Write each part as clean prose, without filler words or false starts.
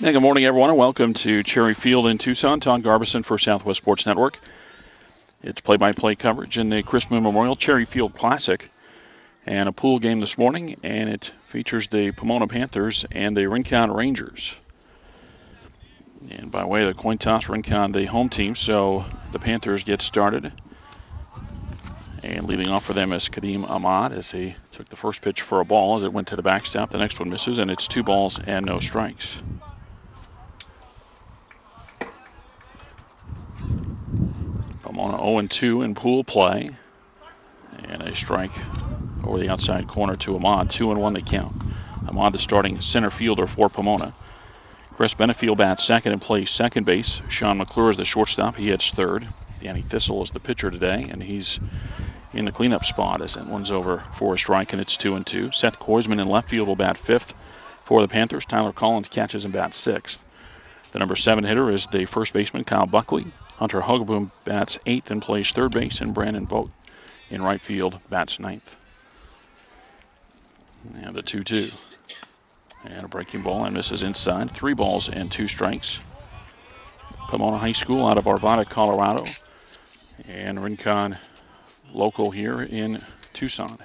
Good morning, everyone, and welcome to Cherry Field in Tucson. Tom Garbison for Southwest Sports Network. It's play-by-play coverage in the Chris Moon Memorial Cherry Field Classic and a pool game this morning, and it features the Pomona Panthers and the Rincon Rangers. And by way of the coin toss, Rincon the home team, so the Panthers get started. And leading off for them is Kadeem Ahmad as he took the first pitch for a ball as it went to the backstop. The next one misses, and it's 2 balls and no strikes. Pomona 0-2 in pool play. And a strike over the outside corner to Ahmad. 2-1 the count. Ahmad the starting center fielder for Pomona. Chris Benefield bats second and plays second base. Sean McClure is the shortstop. He hits third. Danny Thistle is the pitcher today, and he's in the cleanup spot as that one's over for a strike, and it's 2-2. Seth Koisman in left field will bat fifth for the Panthers. Tyler Collins catches and bats sixth. The number 7 hitter is the first baseman, Kyle Buckley. Hunter Hugeboom bats 8th and plays third base, and Brandon Vogt in right field bats 9th. And the 2-2. And a breaking ball and misses inside. 3 balls and 2 strikes. Pomona High School out of Arvada, Colorado. And Rincon local here in Tucson.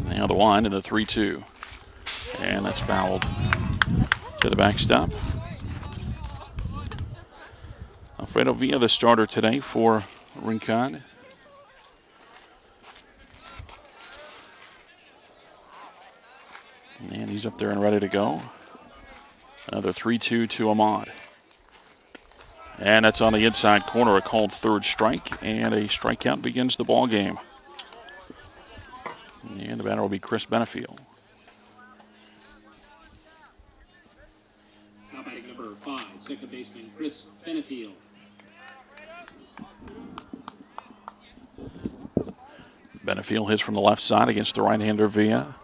Now the wind and the 3-2. And that's fouled to the backstop. Alfredo Villa, the starter today for Rincon. And he's up there and ready to go. Another 3-2 to Ahmad. And that's on the inside corner, a called third strike, and a strikeout begins the ball game. And the batter will be Chris Benefield. Now batting number 5, second baseman Chris Benefield. Benefield hits from the left side against the right-hander Villa.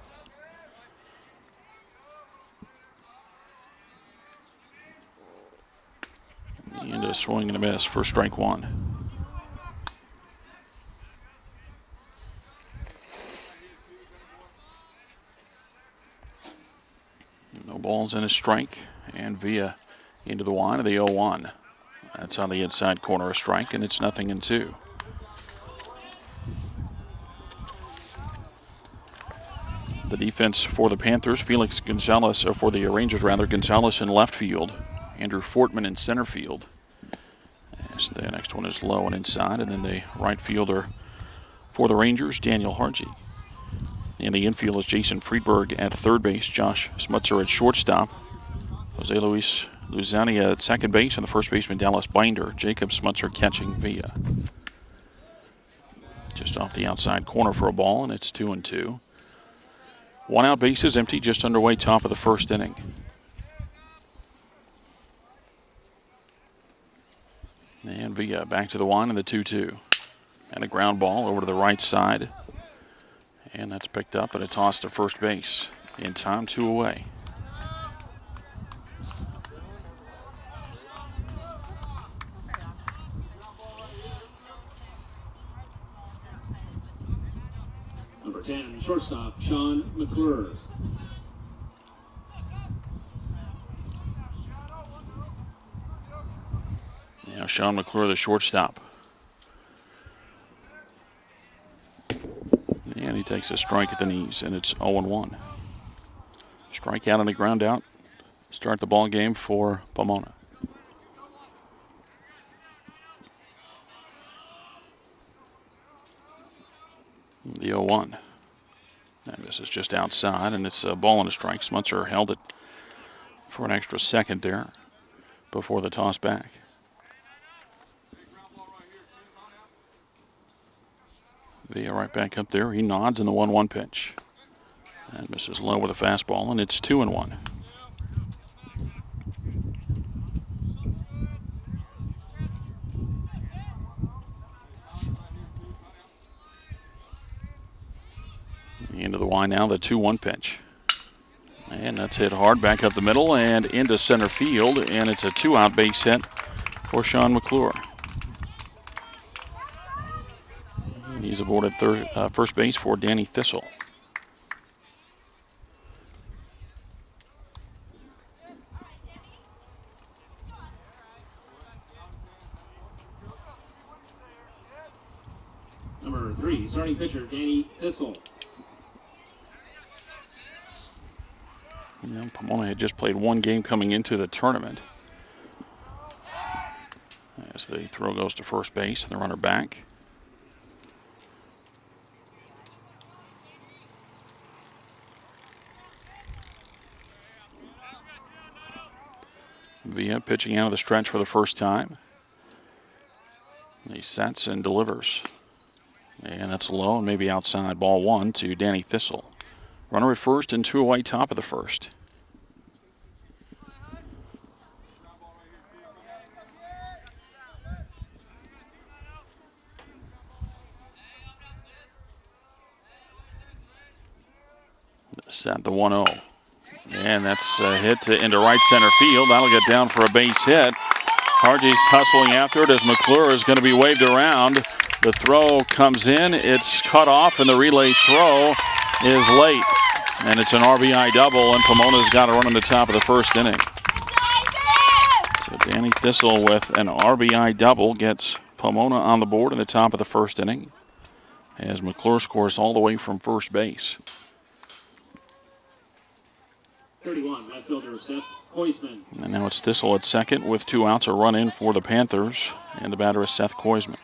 And a swing and a miss for strike 1. No balls and a strike. And Villa into the wind of the 0-1. That's on the inside corner, a strike, and it's 0-2. The defense for the Panthers, Felix Gonzalez, or for the Rangers rather, Gonzalez in left field. Andrew Fortman in center field. As the next one is low and inside, and then the right fielder for the Rangers, Daniel Hargy. In the infield is Jason Friedberg at third base, Josh Smutzer at shortstop, Jose Luis Luzania at second base, and the first baseman Dallas Binder. Jacob Smutzer catching Villa. Just off the outside corner for a ball, and it's 2-2. 1 out, base is empty, just underway, top of the first inning. And Villa back to the wind and the 2-2. And a ground ball over to the right side. And that's picked up and a toss to first base. In time, 2 away. Number 10, shortstop Sean McClure. Now Sean McClure, the shortstop. And he takes a strike at the knees, and it's 0-1. Strikeout and a ground out. Start the ball game for Pomona. The 0-1. And this is just outside, and it's a ball and a strike. Smutzer held it for an extra second there before the toss back. Villa right back up there. He nods in the 1-1 pitch. And misses low with a fastball, and it's 2-1. Into the wind now, the 2-1 pitch. And that's hit hard back up the middle and into center field, and it's a 2-out base hit for Sean McClure. He's aboard at first base for Danny Thistle. Number 3, starting pitcher Danny Thistle. Yeah, Pomona had just played one game coming into the tournament. As the throw goes to first base and the runner back. Villa pitching out of the stretch for the first time. He sets and delivers. And that's low and maybe outside. Ball 1 to Danny Thistle. Runner at first and 2 away, top of the first. Set the 1-0. And that's a hit into right center field. That'll get down for a base hit. Hardy's hustling after it as McClure is going to be waved around. The throw comes in. It's cut off, and the relay throw is late. And it's an RBI double, and Pomona's got a run in the top of the first inning. So Danny Thistle with an RBI double gets Pomona on the board in the top of the first inning as McClure scores all the way from first base. 31, left fielder Seth Koisman. And now it's Thistle at second with 2 outs, a run in for the Panthers, and the batter is Seth Koisman.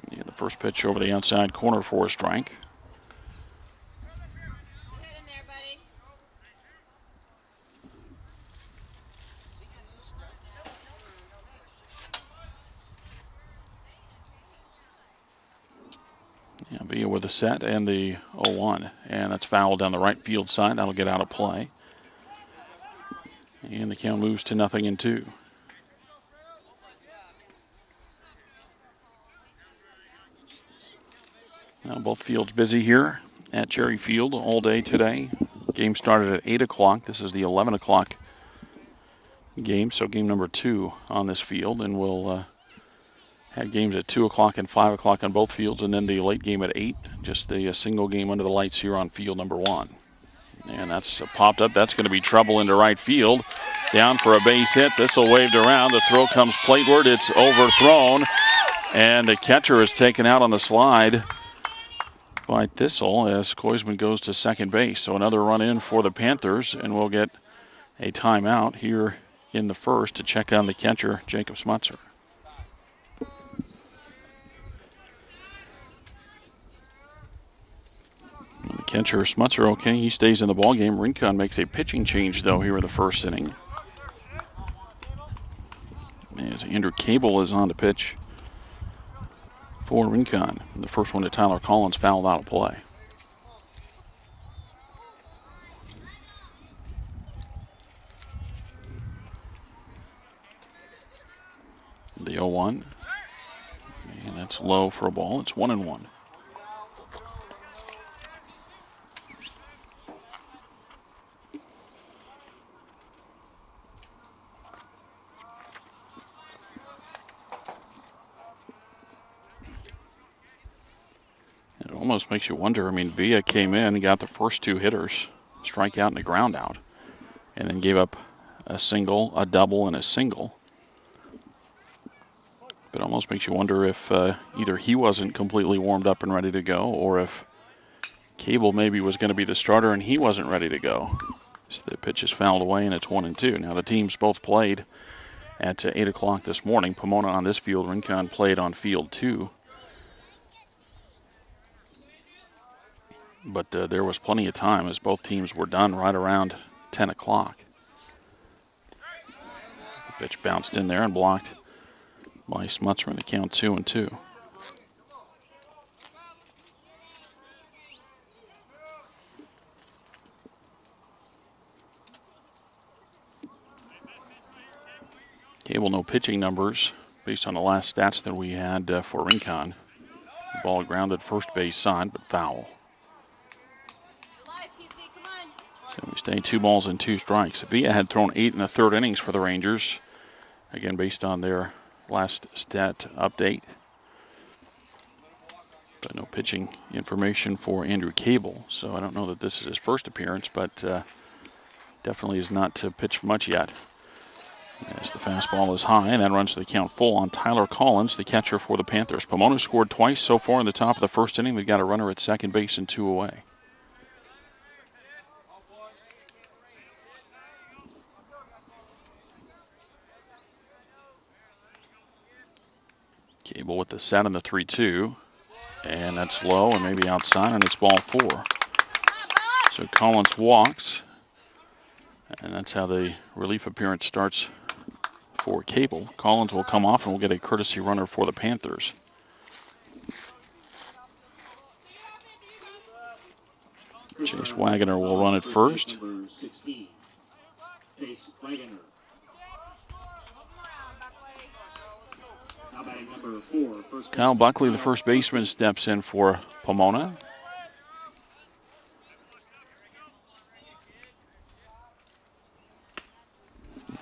Yeah, the first pitch over the outside corner for a strike. Yeah, Villa with the set and the 0-1. And that's foul down the right field side. That'll get out of play. And the count moves to 0-2. Now both fields busy here at Cherry Field all day today. Game started at 8 o'clock. This is the 11 o'clock game, so game number 2 on this field. And we'll had games at 2 o'clock and 5 o'clock on both fields, and then the late game at 8. Just a single game under the lights here on field number 1. And that's popped up. That's going to be trouble into right field. Down for a base hit. Thistle waved around. The throw comes plateward. It's overthrown. And the catcher is taken out on the slide by Thistle as Koisman goes to second base. So another run in for the Panthers, and we'll get a timeout here in the first to check on the catcher, Jacob Smutzer. The catcher, Smutzer, okay, he stays in the ballgame. Rincon makes a pitching change, though, here in the first inning. As Andrew Cable is on to pitch for Rincon. The first one to Tyler Collins fouled out of play. The 0-1. And that's low for a ball. It's 1-1. It almost makes you wonder. I mean, Villa came in and got the first 2 hitters, strikeout and a ground out, and then gave up a single, a double, and a single. But it almost makes you wonder if either he wasn't completely warmed up and ready to go, or if Cable maybe was going to be the starter and he wasn't ready to go. So the pitch is fouled away, and it's 1-2. Now the teams both played at 8 o'clock this morning. Pomona on this field, Rincon played on field 2. But there was plenty of time as both teams were done right around 10 o'clock. The pitch bounced in there and blocked by Smutzer, and the count 2-2. Cable no pitching numbers based on the last stats that we had for Rincon. The ball grounded first base side, but foul. So we stay 2 balls and 2 strikes. Villa had thrown 8 1/3 innings for the Rangers. Again, based on their last stat update. But no pitching information for Andrew Cable, so I don't know that this is his first appearance, but definitely is not to pitch much yet. As the fastball is high, and that runs the count full on Tyler Collins, the catcher for the Panthers. Pomona scored twice so far in the top of the first inning. They've got a runner at second base and 2 away. Cable with the set and the 3-2. And that's low and maybe outside, and it's ball 4. So Collins walks, and that's how the relief appearance starts for Cable. Collins will come off and will get a courtesy runner for the Panthers. Chase Wagoner will run it first. Kyle Buckley, the first baseman, steps in for Pomona.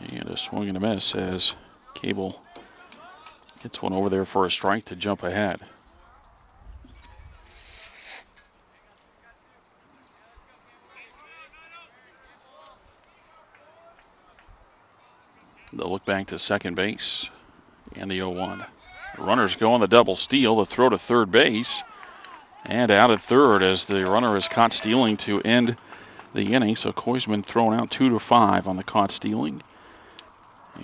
And a swing and a miss as Cable gets one over there for a strike to jump ahead. They'll look back to second base and the 0-1. The runners go on the double steal, the throw to third base, and out at third as the runner is caught stealing to end the inning. So Koisman thrown out 2-5 on the caught stealing.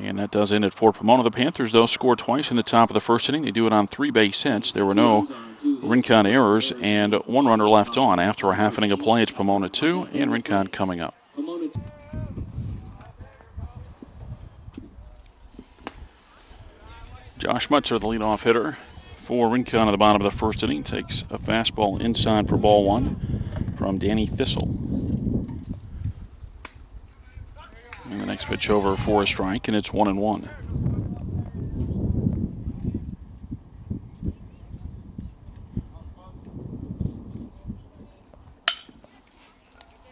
And that does end it for Pomona. The Panthers, though, scored twice in the top of the first inning. They do it on 3 base hits. There were no Rincon errors and 1 runner left on. After a half inning of play, it's Pomona 2 and Rincon coming up. Josh Mutzer, the leadoff hitter for Rincon at the bottom of the first inning, takes a fastball inside for ball 1 from Danny Thistle. And the next pitch over for a strike, and it's 1-1.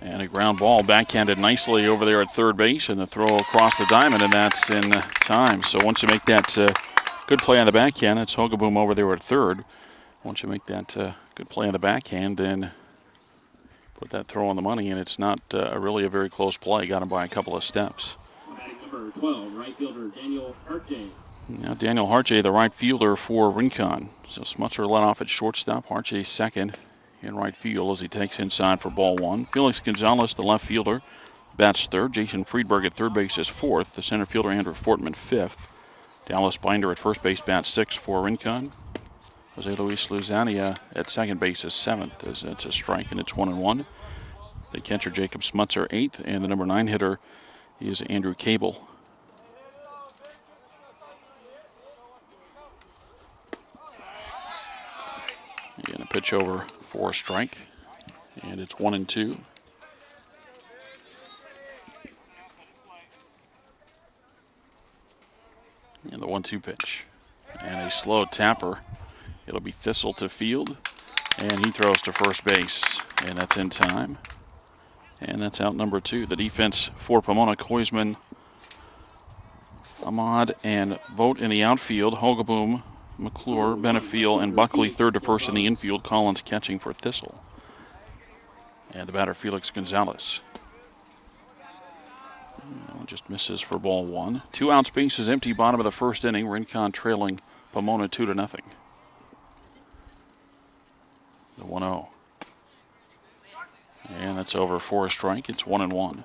And a ground ball backhanded nicely over there at third base, and the throw across the diamond, and that's in time. So once you make that good play on the backhand, it's Hogaboom over there at third. Once you make that good play on the backhand, then put that throw on the money, and it's not really a very close play. Got him by a couple of steps. Number 12, right fielder Daniel Hartjay. Now Daniel Hartjay, the right fielder for Rincon. So Smutzer led off at shortstop. Hartjay second in right field as he takes inside for ball 1. Felix Gonzalez, the left fielder, bats third. Jason Friedberg at third base is fourth. The center fielder Andrew Fortman fifth. Dallas Binder at first base bats sixth for Rincon. Jose Luis Luzania at second base is seventh as it's a strike and it's 1-1. The catcher Jacob Smutzer eighth, and the number 9 hitter is Andrew Cable. And a pitch over for a strike, and it's 1-2. And the 1-2 pitch. And a slow tapper. It'll be Thistle to field, and he throws to first base, and that's in time. And that's out number 2. The defense for Pomona, Koisman, Ahmad, and Vogt in the outfield. Hogaboom, McClure, Benefiel, and Buckley third to first in the infield. Collins catching for Thistle. And the batter, Felix Gonzalez. Just misses for ball 1. 2 outs, bases empty, bottom of the first inning. Rincon trailing Pomona 2-0. The 1-0. And that's over for a strike. It's 1-1.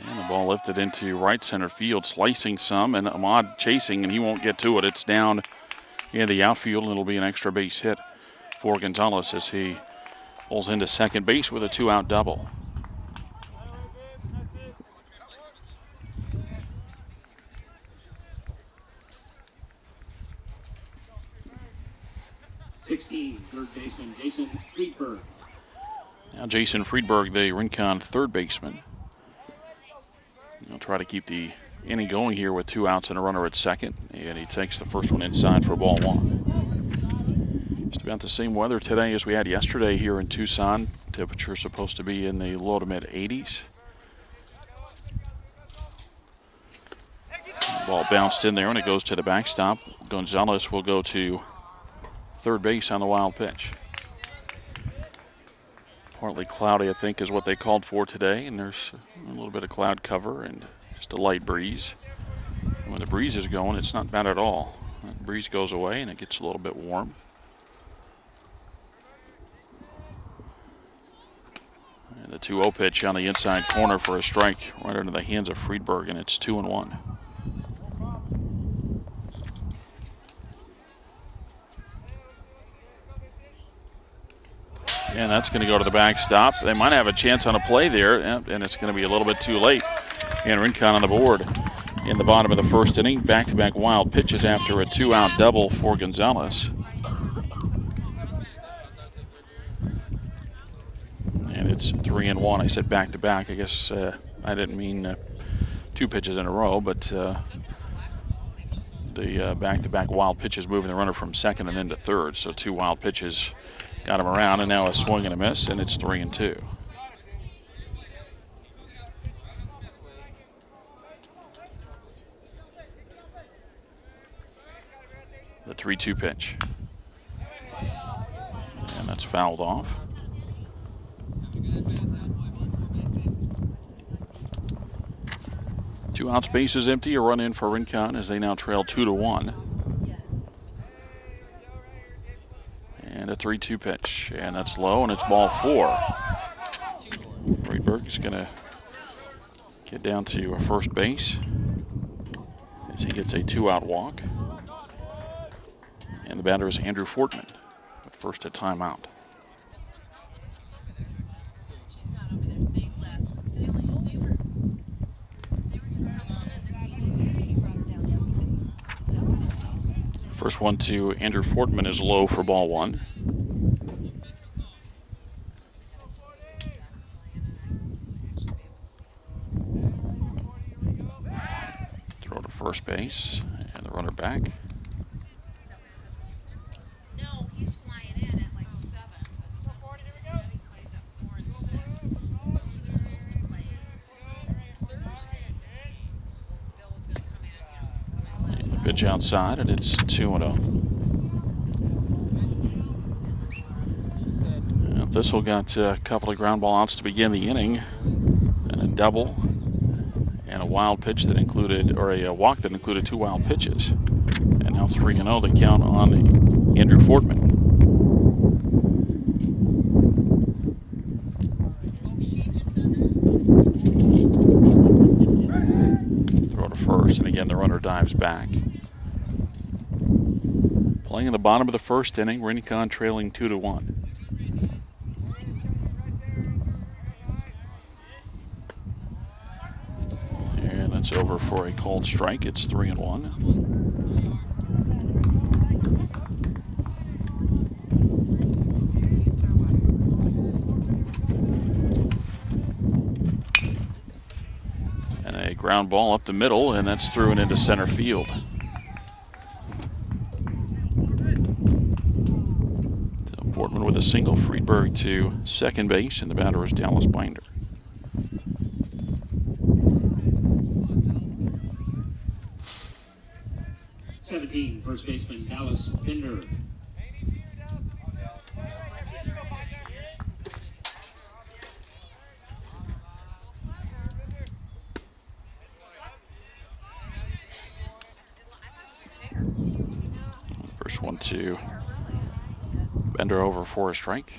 And the ball lifted into right center field, slicing some, and Ahmad chasing, and he won't get to it. It's down in the outfield, and it'll be an extra base hit for Gonzalez as he pulls into second base with a 2-out double. Third baseman Jason Friedberg. Now Jason Friedberg, the Rincon third baseman. He'll try to keep the inning going here with 2 outs and a runner at second, and he takes the first one inside for ball 1. Just about the same weather today as we had yesterday here in Tucson. Temperature supposed to be in the low to mid 80s. Ball bounced in there, and it goes to the backstop. Gonzalez will go to third base on the wild pitch. Partly cloudy, I think, is what they called for today, and there's a little bit of cloud cover and just a light breeze. And when the breeze is going, it's not bad at all. The breeze goes away, and it gets a little bit warm. And the 2-0 pitch on the inside corner for a strike right into the hands of Friedberg, and it's 2-1. And that's going to go to the backstop. They might have a chance on a play there, and it's going to be a little bit too late. And Rincon on the board in the bottom of the first inning. Back-to-back wild pitches after a 2-out double for Gonzalez. And it's 3-1. I said back-to-back. I guess I didn't mean 2 pitches in a row, but the back-to-back wild pitches moving the runner from second and into third. So 2 wild pitches got him around, and now a swing and a miss, and it's 3-2. The 3-2 pitch. And that's fouled off. Two outs, bases empty, a run in for Rincon as they now trail 2-1. And a 3-2 pitch, and that's low, and it's ball 4. Friedberg is going to get down to first base as he gets a 2-out walk. And the batter is Andrew Fortman, with first at timeout. First one to Andrew Fortman is low for ball 1. Throw to first base, and the runner back. No, he's flying in at like 7. He plays at 4 and 6. He was supposed to play Thursday. Bill was going to come in. Pitch outside, and it's 2-0. Well, Thistle got a couple of ground ball outs to begin the inning, and a double, and a wild pitch that included, or a walk that included 2 wild pitches. And now 3-0, the count on Andrew Fortman. Throw to first, and again the runner dives back. Playing in the bottom of the first inning, Rincon trailing 2-1. And that's over for a called strike. It's 3-1. And a ground ball up the middle, and that's through and into center field. Fortman with a single, Friedberg to second base, and the batter is Dallas Binder. First baseman Dallas Binder. First one to Bender over for a strike.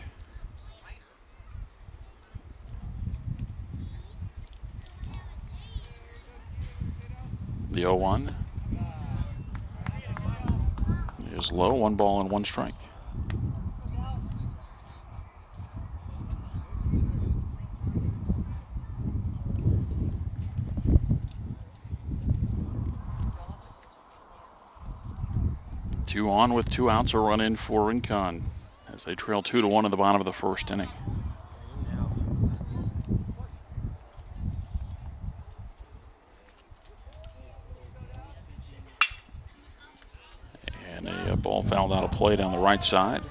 The 0-1 is low, 1 ball and 1 strike. Two on with 2 outs, a run in for Rincon as they trail 2-1 at the bottom of the first inning. And a ball fouled out of play down the right side.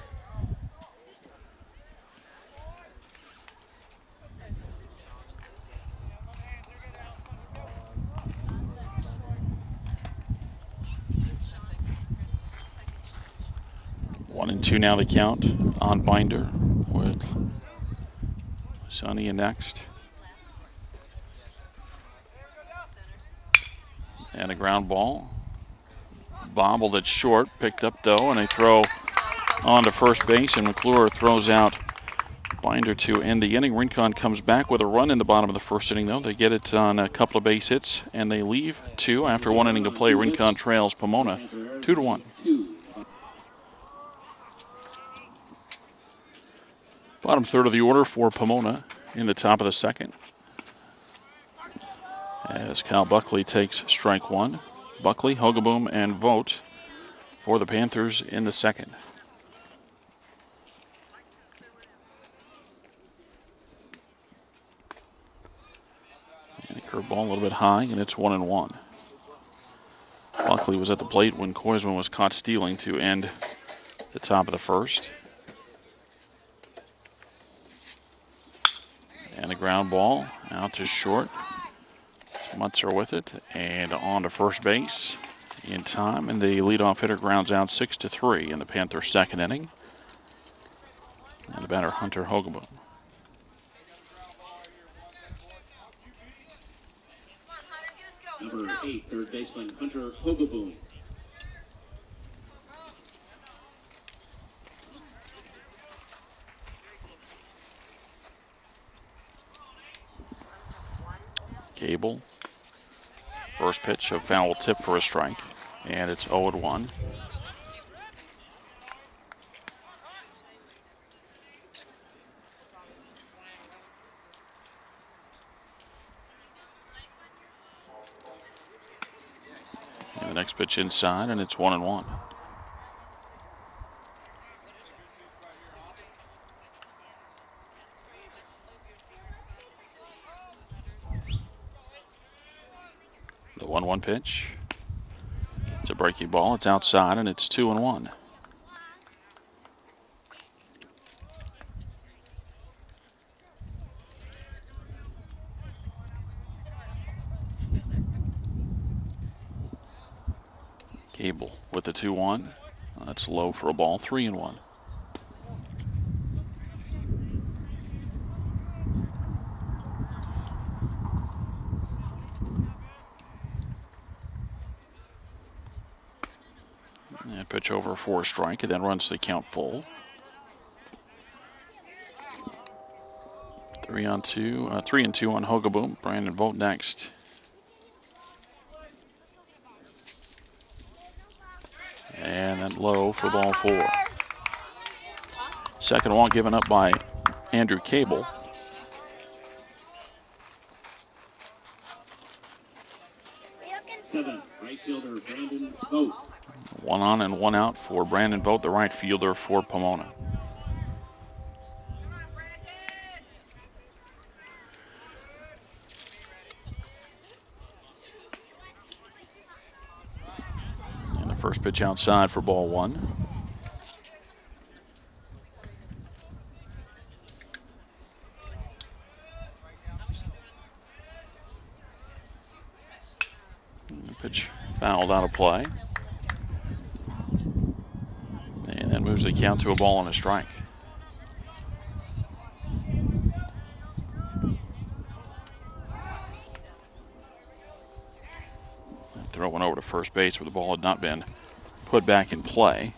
1-2 now the count on Binder with Sonny in next. And a ground ball. Bobbled it short, picked up though, and a throw on to first base, and McClure throws out Binder to end the inning. Rincon comes back with a run in the bottom of the first inning, though. They get it on a couple of base hits, and they leave 2 after 1 inning to play. Rincon trails Pomona 2-1. Bottom third of the order for Pomona in the top of the second, as Kyle Buckley takes strike 1. Buckley, Hogaboom, and Vogt for the Panthers in the second. And a curveball a little bit high, and it's 1-1. Buckley was at the plate when Koisman was caught stealing to end the top of the first. And a ground ball out to short. Mutzer with it and on to first base in time, and the leadoff hitter grounds out 6-3 in the Panthers' second inning. And the batter Hunter Hogaboom. Number 8, third baseman Hunter Hogaboom. Gable. First pitch, a foul tip for a strike, and it's 0-1. And the next pitch inside, and it's 1-1. The 1-1 pitch. It's a breaking ball. It's outside, and it's 2-1. Gable with the 2-1. That's low for a ball. 3-1. And pitch over for a strike, and then runs the count full. 3-2 on Hogaboom. Brandon Vogt next. And then low for ball 4. Second one given up by Andrew Cable. Seven, right fielder Brandon Vogt. 1 on and 1 out for Brandon Vogt, the right fielder for Pomona. And the first pitch outside for ball 1. And the pitch fouled out of play. And then moves the count to a ball and a strike. And throw one over to first base where the ball had not been put back in play.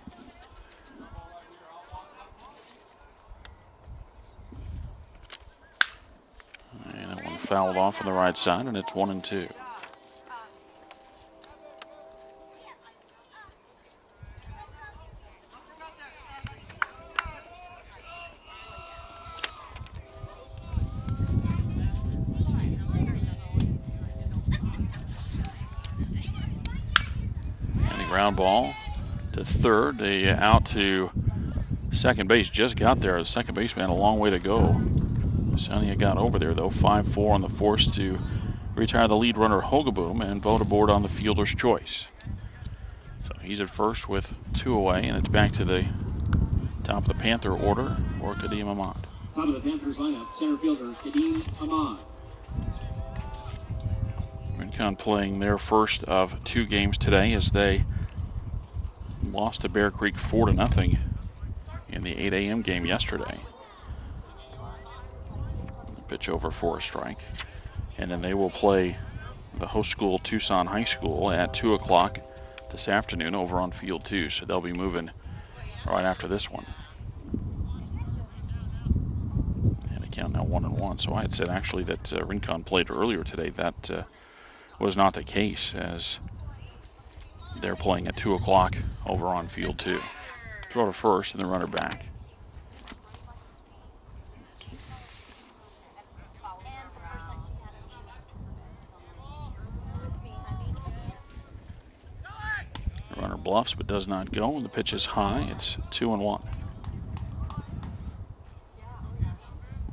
And that one fouled off on the right side, and it's 1-2. Ground ball to third. The out to second base. Just got there. The second baseman a long way to go. Sonia got over there though. 5-4 on the force to retire the lead runner Hogaboom and Vogt aboard on the fielder's choice. So he's at first with 2 away, and it's back to the top of the Panther order for Kadeem Ahmad. Top of the Panthers lineup, center fielder Kadeem Ahmad. Rincon playing their first of 2 games today as they lost to Bear Creek 4-0 in the 8 a.m. game yesterday. Pitch over for a strike. And then they will play the host school, Tucson High School, at 2 o'clock this afternoon over on field 2. So they'll be moving right after this one. And a count now 1-1. So I had said actually that Rincon played earlier today. That was not the case, as they're playing at 2 o'clock over on field 2. Throw to first and the runner back. The runner bluffs but does not go, and the pitch is high. It's 2-1.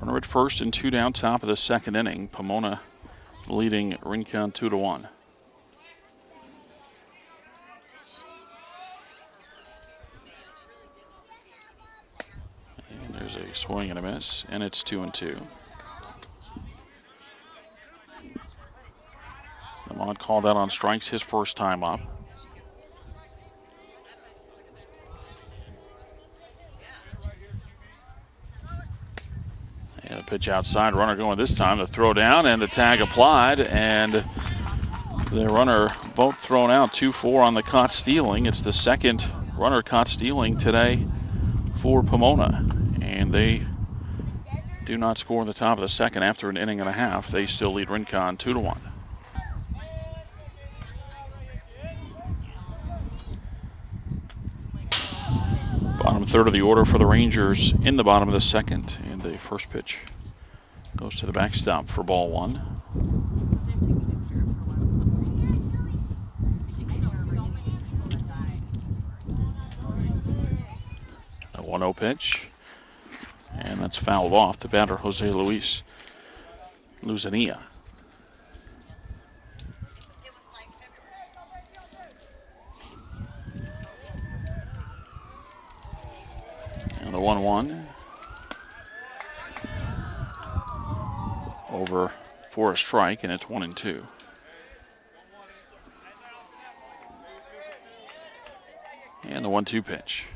Runner at first and 2 down, top of the second inning. Pomona leading Rincon 2-1. And there's a swing and a miss, and it's 2-2. Lamont called out on strikes his first time up. And the pitch outside, runner going this time. The throw down and the tag applied, and the runner both thrown out. 2-4 on the caught stealing. It's the second runner caught stealing today for Pomona, and they do not score in the top of the second after an inning and a half. They still lead Rincon 2-1. Bottom third of the order for the Rangers in the bottom of the second, and the first pitch goes to the backstop for ball 1. A 1-0 pitch, and that's fouled off. The batter, Jose Luis Luzania. And the 1-1 over for a strike, and it's 1-2. And the 1-2 pitch.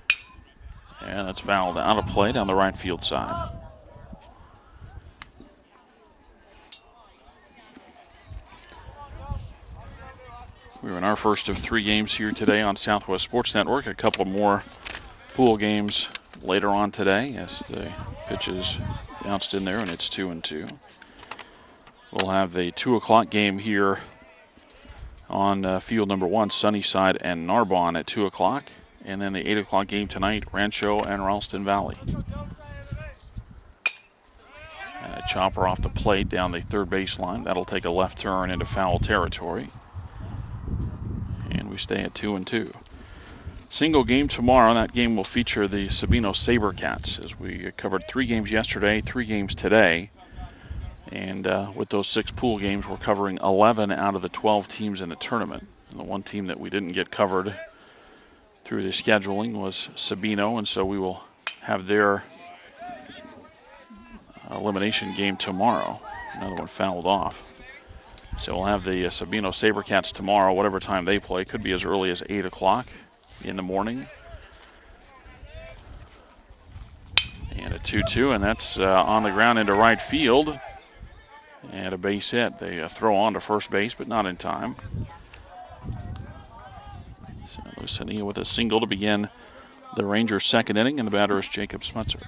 And that's fouled out of play down the right field side. We're in our first of 3 games here today on Southwest Sports Network. A couple more pool games later on today as the pitch is bounced in there, and it's 2-2. We'll have the 2 o'clock game here on field number 1, Sunnyside and Narbonne at 2 o'clock. And then the 8 o'clock game tonight, Rancho and Ralston Valley. And a chopper off the plate down the third baseline. That'll take a left turn into foul territory. And we stay at 2-2. Single game tomorrow. That game will feature the Sabino SaberCats, as we covered 3 games yesterday, 3 games today. And with those 6 pool games, we're covering 11 out of the 12 teams in the tournament. And the one team that we didn't get covered through the scheduling was Sabino, and so we will have their elimination game tomorrow. Another one fouled off. So we'll have the Sabino SaberCats tomorrow, whatever time they play. Could be as early as 8 o'clock in the morning. And a 2-2, and that's on the ground into right field. And a base hit. They throw on to first base, but not in time. So Lucania with a single to begin the Rangers' second inning, and the batter is Jacob Smutzer.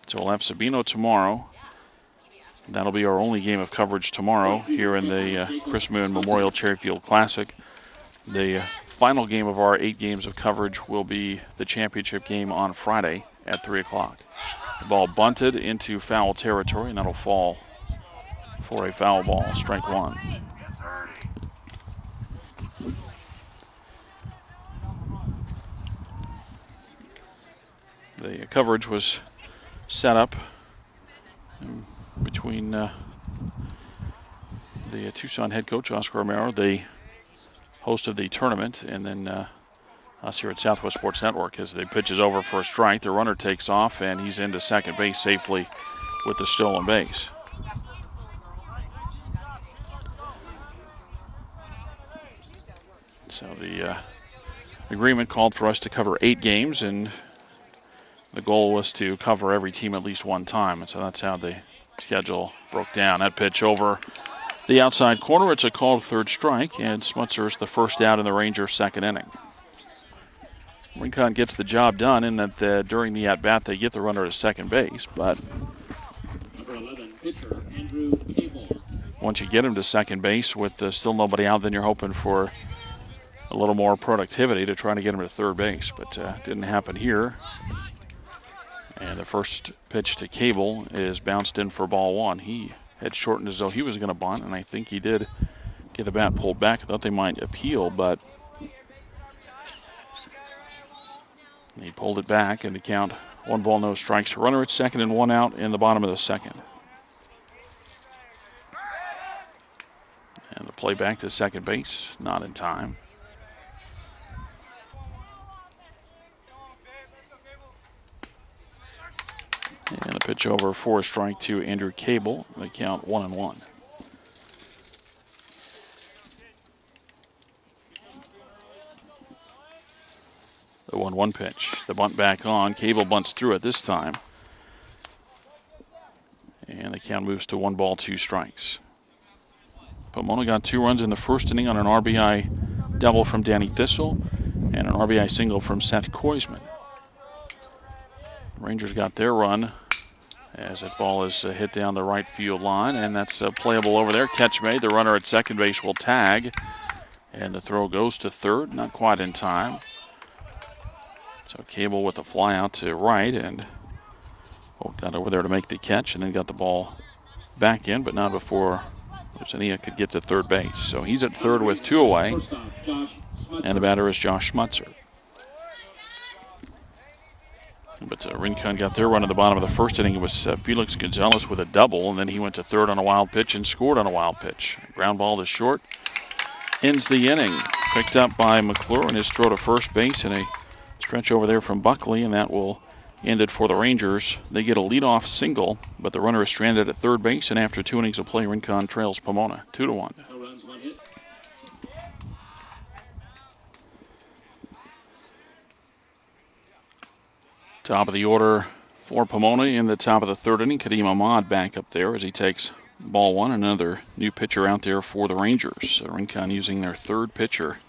So we'll have Sabino tomorrow. That'll be our only game of coverage tomorrow here in the Chris Moon Memorial Cherryfield Classic. The final game of our 8 games of coverage will be the championship game on Friday at 3 o'clock. The ball bunted into foul territory, and that'll fall for a foul ball, strike 1. The coverage was set up between the Tucson head coach, Oscar Romero, the host of the tournament, and then us here at Southwest Sports Network. As the pitch is over for a strike, the runner takes off, and he's into second base safely with the stolen base. So the agreement called for us to cover 8 games, and the goal was to cover every team at least one time, and so that's how the schedule broke down. That pitch over the outside corner. It's a called third strike, and Smutzer's the first out in the Rangers' second inning. Rincon gets the job done in that during the at-bat they get the runner to second base, but Number 11, pitcher Andrew Cable. once you get him to second base with still nobody out, then you're hoping for a little more productivity to try to get him to third base, but didn't happen here. And the first pitch to Cable is bounced in for ball 1. He had shortened as though he was going to bunt, and I think he did get the bat pulled back. I thought they might appeal, but he pulled it back, and the count 1 ball, no strikes. Runner at second and 1 out in the bottom of the second. And the play back to second base, not in time. And a pitch over for a strike to Andrew Cable. The count 1-1. The 1-1 pitch. The bunt back on. Cable bunts through it this time. And the count moves to 1 ball, 2 strikes. Pomona got 2 runs in the first inning on an RBI double from Danny Thistle and an RBI single from Seth Koisman. Rangers got their run as that ball is hit down the right field line, and that's playable over there. Catch made. The runner at second base will tag, and the throw goes to third, not quite in time. So Cable with the fly out to right, and got over there to make the catch, and then got the ball back in, but not before Lucinia could get to third base. So he's at third with 2 away, and the batter is Josh Schmutzer. But Rincon got their run at the bottom of the first inning. It was Felix Gonzalez with a double, and then he went to third on a wild pitch and scored on a wild pitch. Ground ball to short. Ends the inning. Picked up by McClure and his throw to first base and a stretch over there from Buckley, and that will end it for the Rangers. They get a leadoff single, but the runner is stranded at third base, and after 2 innings of play, Rincon trails Pomona 2-1. No runs, 1 hit. Top of the order for Pomona in the top of the third inning. Kadeem Ahmad back up there as he takes ball 1. Another new pitcher out there for the Rangers. So Rincon using their third pitcher.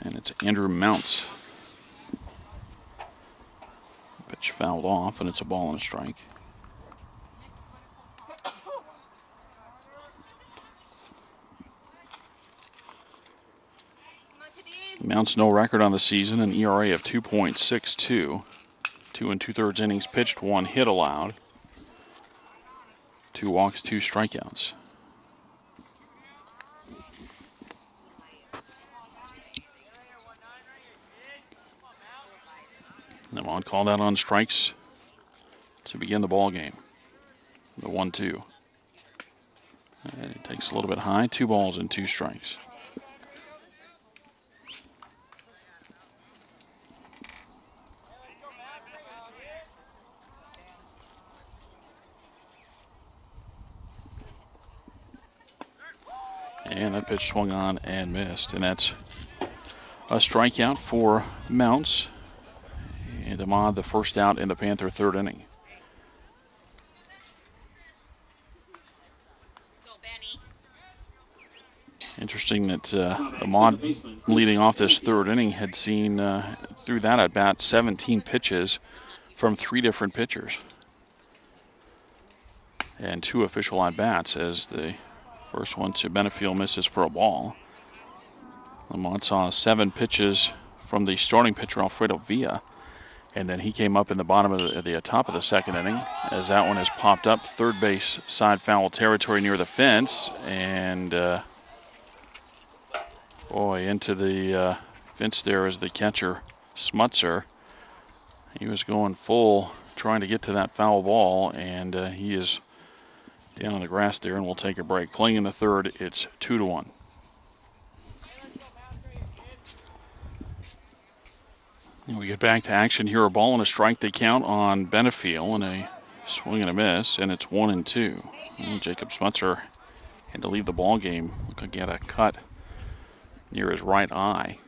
And it's Andrew Mounts. Pitch fouled off, and it's a ball and a strike. Mounts no record on the season, an ERA of 2.62. 2 2/3 innings pitched, 1 hit allowed. 2 walks, 2 strikeouts. Lamont called out on strikes to begin the ball game. The 1-2. And it takes a little bit high. 2 balls and 2 strikes. And that pitch swung on and missed. And that's a strikeout for Mounts. And Ahmad the first out in the Panther third inning. Interesting that Ahmad, leading off this third inning, had seen through that at bat 17 pitches from 3 different pitchers. And 2 official at bats, as the first one to Benefield misses for a ball. Lamont saw 7 pitches from the starting pitcher Alfredo Villa, and then he came up in the bottom of the top of the second inning as that one has popped up third base side foul territory near the fence, and into the fence there is the catcher Schmutzer. He was going full trying to get to that foul ball, and he is down on the grass there, and we'll take a break. Playing in the third, it's 2-1. And we get back to action here. A ball and a strike they count on Benefield, and a swing and a miss, and it's 1-2. And Jacob Schmutzer had to leave the ball game. Looked like he had a cut near his right eye.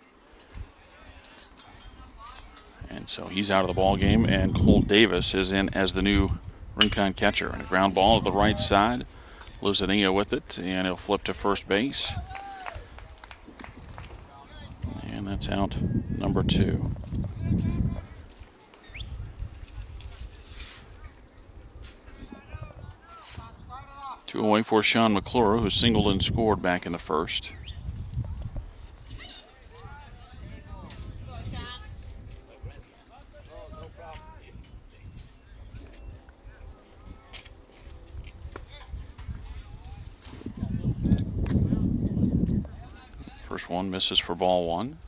And so he's out of the ball game, and Cole Davis is in as the new Rincon catcher. And a ground ball to the right side. Luzania with it, and he'll flip to first base. And that's out number 2. Two away for Sean McClure, who singled and scored back in the first. First one misses for ball 1.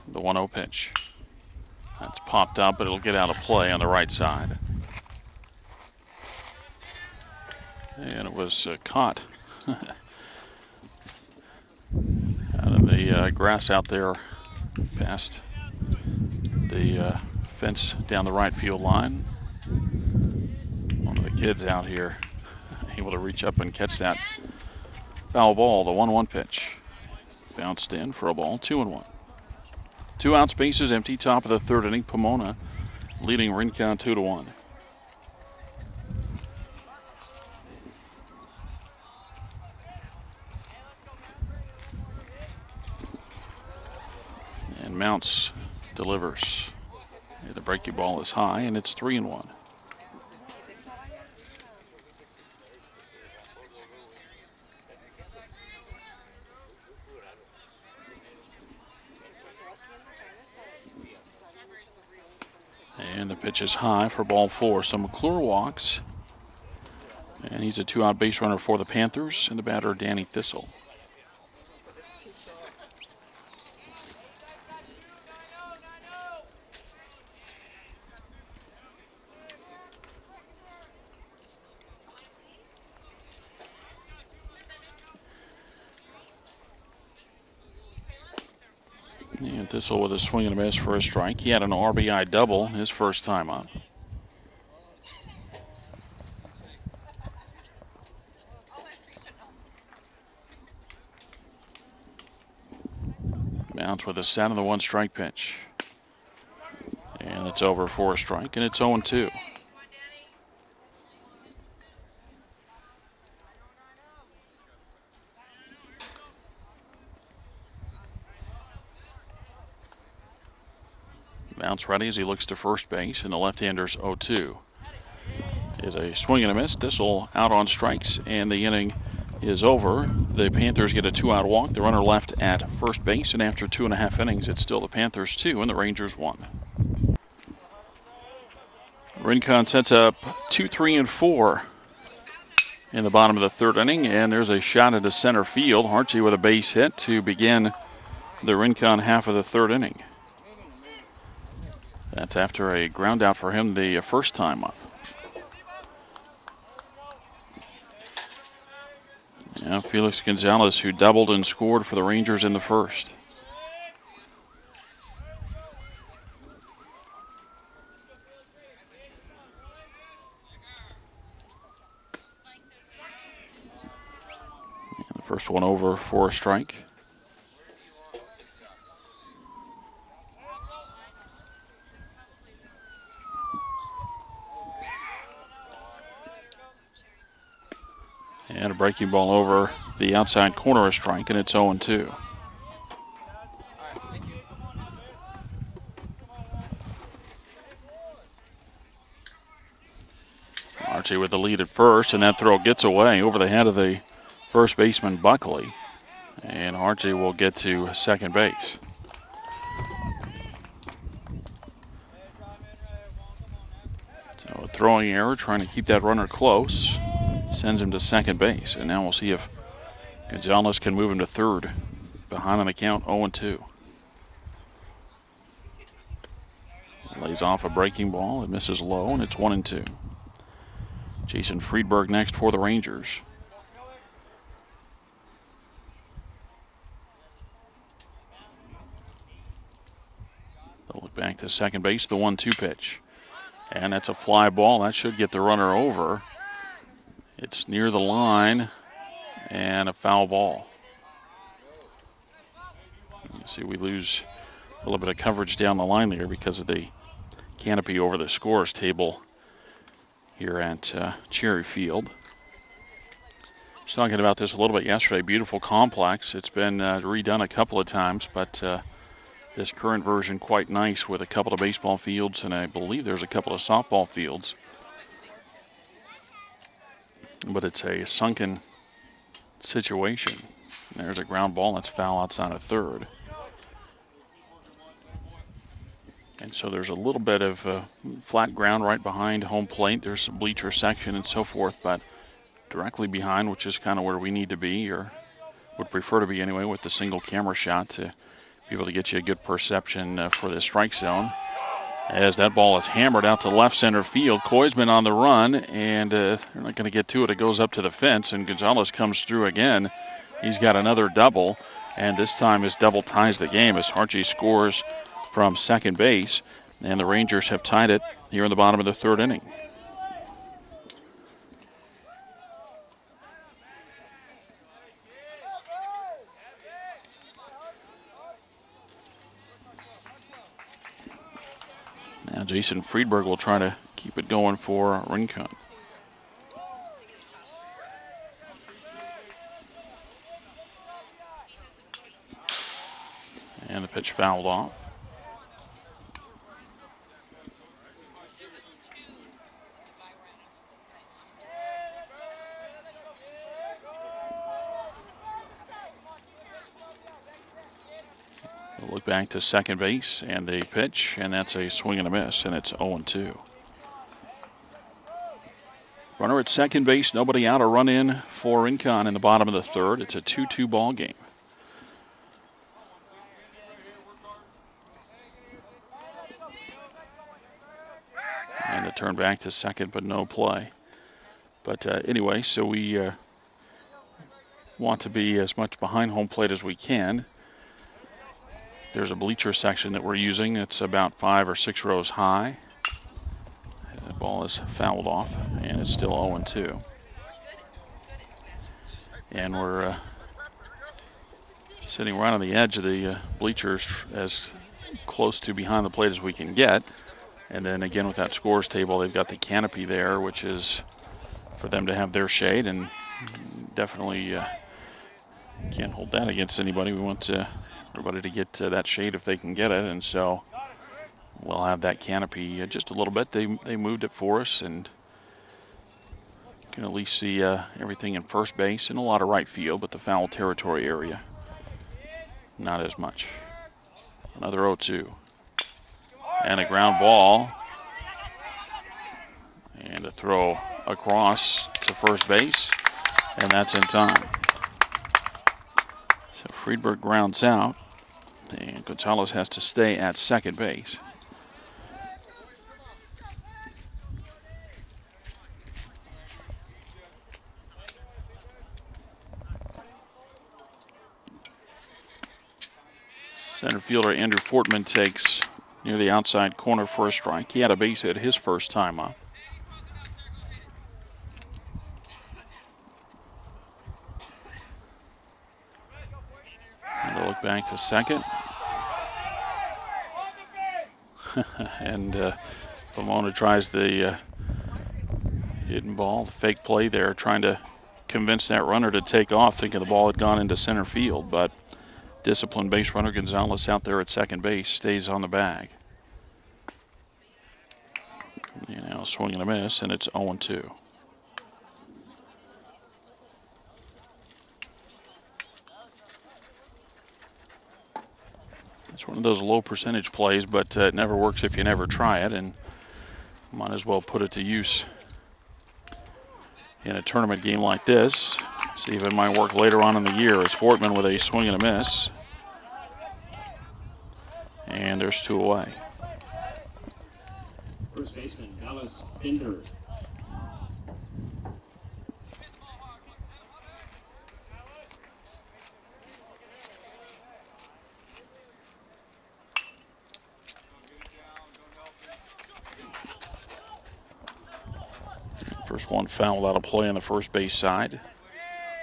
The 1-0 pitch. That's popped up, but it'll get out of play on the right side. And it was caught out of the grass out there past the fence down the right field line. One of the kids out here able to reach up and catch that foul ball, the 1-1 pitch. Bounced in for a ball, 2-1. 2 outs, bases empty, top of the 3rd inning. Pomona leading Rincon 2-1. And Mounts delivers. The breaking ball is high, and it's 3-1. And the pitch is high for ball 4. So McClure walks. And he's a 2-out base runner for the Panthers, and the batter, Danny Thistle. And Thistle with a swing and a miss for a strike. He had an RBI double his first time up. Mounts with a set on the 1-strike pitch. And it's over for a strike, and it's 0-2. Mounts ready as he looks to first base, and the left-hander's 0-2. Is a swing and a miss. Thistle out on strikes, and the inning is over. The Panthers get a 2-out walk. The runner left at first base, and after 2.5 innings, it's still the Panthers 2 and the Rangers 1. Rincon sets up 2, 3, and 4 in the bottom of the 3rd inning, and there's a shot into center field. Hartsey with a base hit to begin the Rincon half of the 3rd inning. That's after a ground out for him the first time up. Now Felix Gonzalez, who doubled and scored for the Rangers in the first. And the first one over for a strike. And a breaking ball over the outside corner, a strike, and it's 0-2. Archie with the lead at first, and that throw gets away over the head of the first baseman, Buckley. And Archie will get to second base. So a throwing error, trying to keep that runner close. Sends him to second base, and now we'll see if Gonzalez can move him to third. Behind on the count, 0-2. Lays off a breaking ball. It misses low, and it's 1-2. Jason Friedberg next for the Rangers. They'll look back to second base, the 1-2 pitch. And that's a fly ball. That should get the runner over. It's near the line, and a foul ball. See, we lose a little bit of coverage down the line there because of the canopy over the scores table here at Cherry Field. I was talking about this a little bit yesterday. Beautiful complex. It's been redone a couple of times, but this current version quite nice with a couple of baseball fields, and I believe there's a couple of softball fields. But it's a sunken situation. There's a ground ball. That's foul outside of third. And so there's a little bit of flat ground right behind home plate. There's some bleacher section and so forth, but directly behind, which is kind of where we need to be, or would prefer to be anyway, with the single camera shot to be able to get you a good perception for the strike zone. As that ball is hammered out to left center field, Koisman on the run, and they're not going to get to it. It goes up to the fence, and Gonzalez comes through again. He's got another double, and this time his double ties the game as Archie scores from second base, and the Rangers have tied it here in the bottom of the third inning. Now Jason Friedberg will try to keep it going for Rincon. And the pitch fouled off. We'll look back to second base and the pitch, and that's a swing and a miss, and it's 0-2. Runner at second base, nobody out, a run in for Rincon in the bottom of the third. It's a 2-2 ball game. And a turn back to second, but no play. But anyway, so we want to be as much behind home plate as we can. There's a bleacher section that we're using. It's about 5 or 6 rows high. The ball is fouled off, and it's still 0-2. And we're sitting right on the edge of the bleachers, as close to behind the plate as we can get. And then again, with that scores table, they've got the canopy there, which is for them to have their shade, and definitely can't hold that against anybody. We want everybody to get that shade if they can get it, and so we'll have that canopy just a little bit. They moved it for us, and you can at least see everything in first base and a lot of right field, but the foul territory area, not as much. Another 0-2. And a ground ball. And a throw across to first base, and that's in time. So Friedberg grounds out, and Gonzalez has to stay at second base. Center fielder Andrew Fortman takes near the outside corner for a strike. He had a base hit his first time up. And they'll look back to second. And Pomona tries the hidden ball, the fake play there, trying to convince that runner to take off, thinking the ball had gone into center field, but disciplined base runner Gonzalez out there at second base stays on the bag. You know, swing and a miss, and it's 0-2. It's one of those low percentage plays, but it never works if you never try it, and might as well put it to use in a tournament game like this. See if it might work later on in the year. It's Fortman with a swing and a miss. And there's 2 away. First baseman, Dallas Bender. First one fouled out of play on the first base side.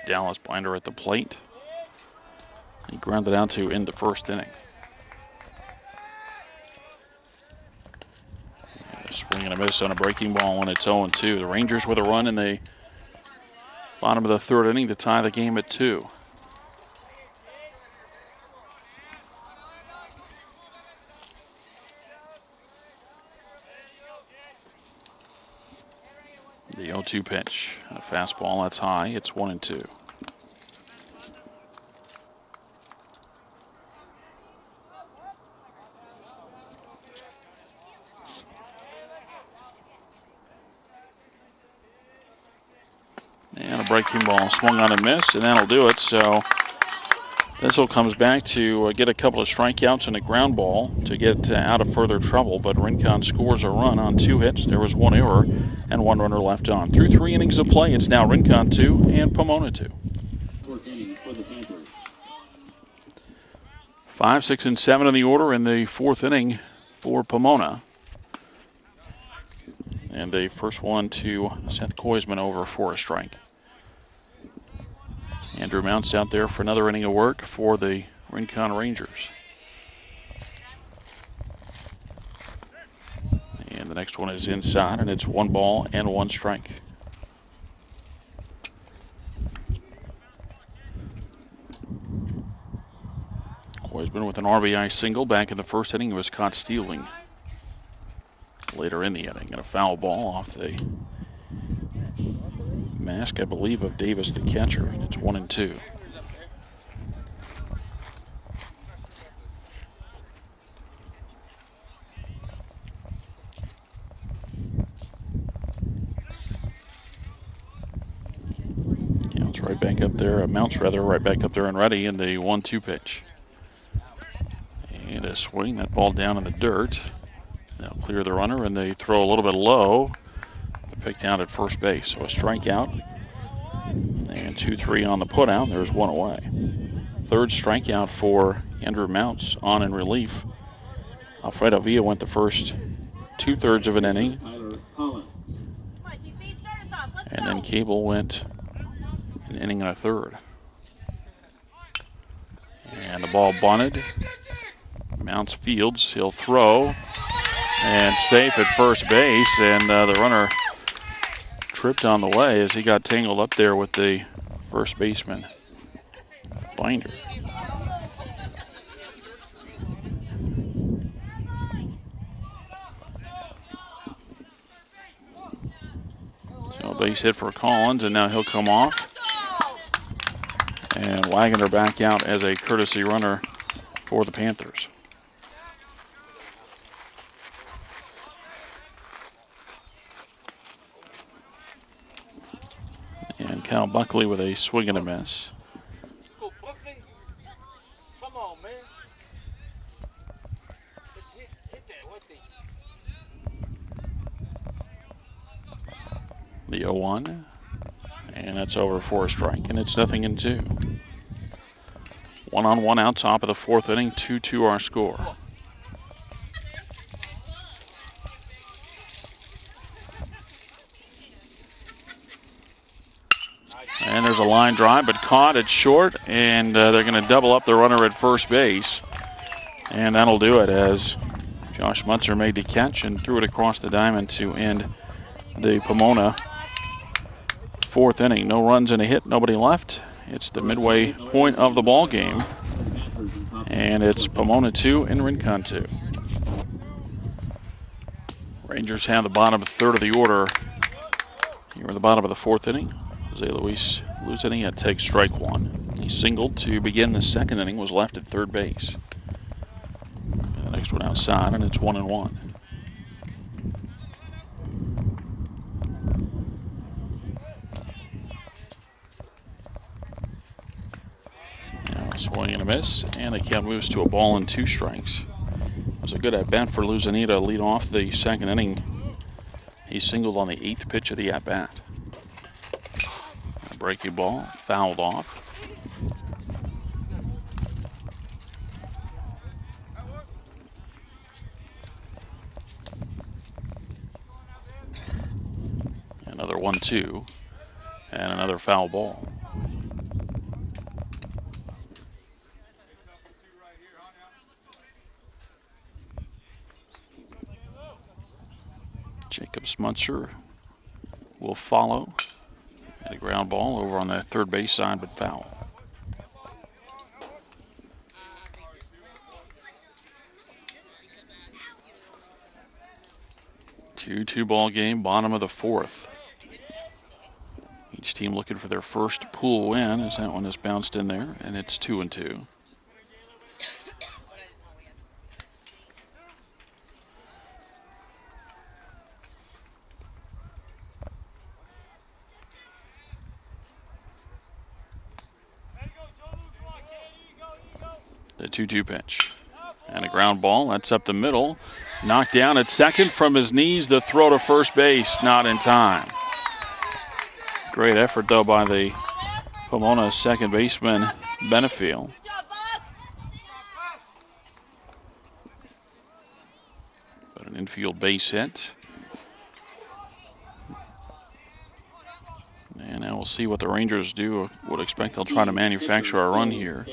Dallas Binder at the plate. He grounded out to in the first inning. And a swing and a miss on a breaking ball when it's 0-2. The Rangers with a run in the bottom of the third inning to tie the game at 2. The 0-2 pitch. A fastball that's high. It's 1-2. And a breaking ball swung on and missed, and that'll do it. So This'll comes back to get a couple of strikeouts and a ground ball to get out of further trouble, but Rincon scores a run on 2 hits. There was 1 error and 1 runner left on. Through 3 innings of play, it's now Rincon 2 and Pomona 2. 5, 6, and 7 in the order in the 4th inning for Pomona. And the first one to Seth Koisman over for a strike. Andrew Mounts out there for another inning of work for the Rincon Rangers. And the next one is inside, and it's 1 ball and 1 strike. Koisman with an RBI single back in the first inning. He was caught stealing later in the inning, and a foul ball off the mask, I believe, of Davis, the catcher, and it's 1-2. Mounts right back up there. Mounts rather right back up there and ready in the 1-2 pitch. And a swing, that ball down in the dirt. They'll clear the runner, and they throw a little bit low. Picked out at first base, so a strikeout. And 2-3 on the putout. There's 1 away. 3rd strikeout for Andrew Mounts on in relief. Alfredo Villa went the first 2/3 of an inning. And then Cable went an inning and a third. And the ball bunted. Mounts fields. He'll throw. And safe at first base. And the runner tripped on the way as he got tangled up there with the first baseman Binder. So base hit for Collins, and now he'll come off. And Wagner back out as a courtesy runner for the Panthers. And Cal Buckley with a swing and a miss. Go Buckley. Come on, man. Let's hit that. What The 0-1. And that's over for a strike, and it's 0-2. 1-on-1 out, top of the 4th inning, 2-2 our score. And there's a line drive, but caught it short, and they're going to double up the runner at first base. And that'll do it as Josh Mutzer made the catch and threw it across the diamond to end the Pomona 4th inning. No runs and a hit, nobody left. It's the midway point of the ball game, and it's Pomona 2 and Rincon 2. Rangers have the bottom 1/3 of the order here in the bottom of the 4th inning. Jose Luis Luzania takes strike 1. He singled to begin the 2nd inning, was left at 3rd base. And the next one outside, and it's 1-1. Now a swing and a miss, and the count moves to a ball and 2 strikes. It was a good at-bat for Luzania to lead off the 2nd inning. He singled on the 8th pitch of the at-bat. Breaking ball, fouled off. Another 1-2, and another foul ball. Jacob Smunzer will follow. And a ground ball over on the third base side, but foul. 2-2 ball game, bottom of the fourth. Each team looking for their first pool win as that one is bounced in there, and it's 2-2. The 2-2 pitch. And a ground ball, that's up the middle. Knocked down at second from his knees. The throw to first base, not in time. Great effort, though, by the Pomona second baseman, Benefiel. But an infield base hit. And now we'll see what the Rangers do. Would expect they'll try to manufacture a run here.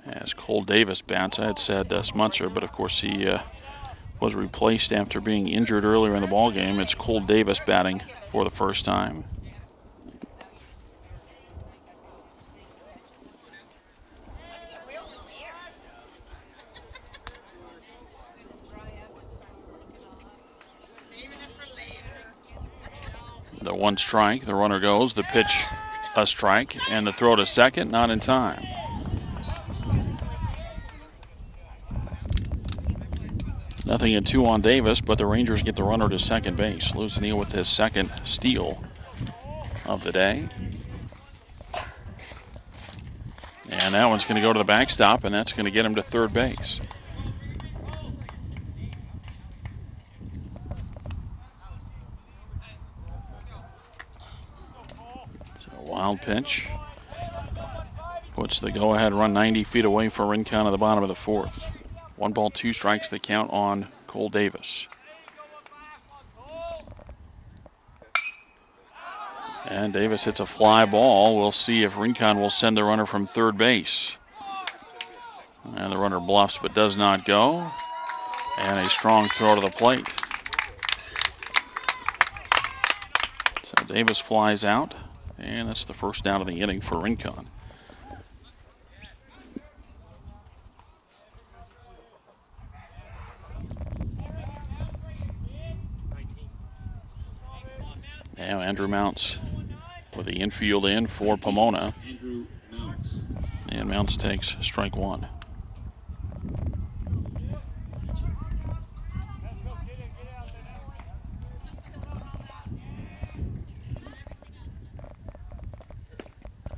As Cole Davis bats, I had said Smunzer, but of course he was replaced after being injured earlier in the ballgame. It's Cole Davis batting for the first time. The one strike, the runner goes, the pitch a strike, and the throw to second, not in time. Nothing in two on Davis, but the Rangers get the runner to second base. Lucenil with his second steal of the day. And that one's going to go to the backstop, and that's going to get him to third base. So a wild pitch. Puts the go-ahead run 90 feet away for Rincon at the bottom of the fourth. 1 ball, 2 strikes, the count on Cole Davis. And Davis hits a fly ball. We'll see if Rincon will send the runner from third base. And the runner bluffs but does not go. And a strong throw to the plate. So Davis flies out. And that's the first down of the inning for Rincon. Now Andrew Mounts with the infield in for Pomona. And Mounts takes strike one.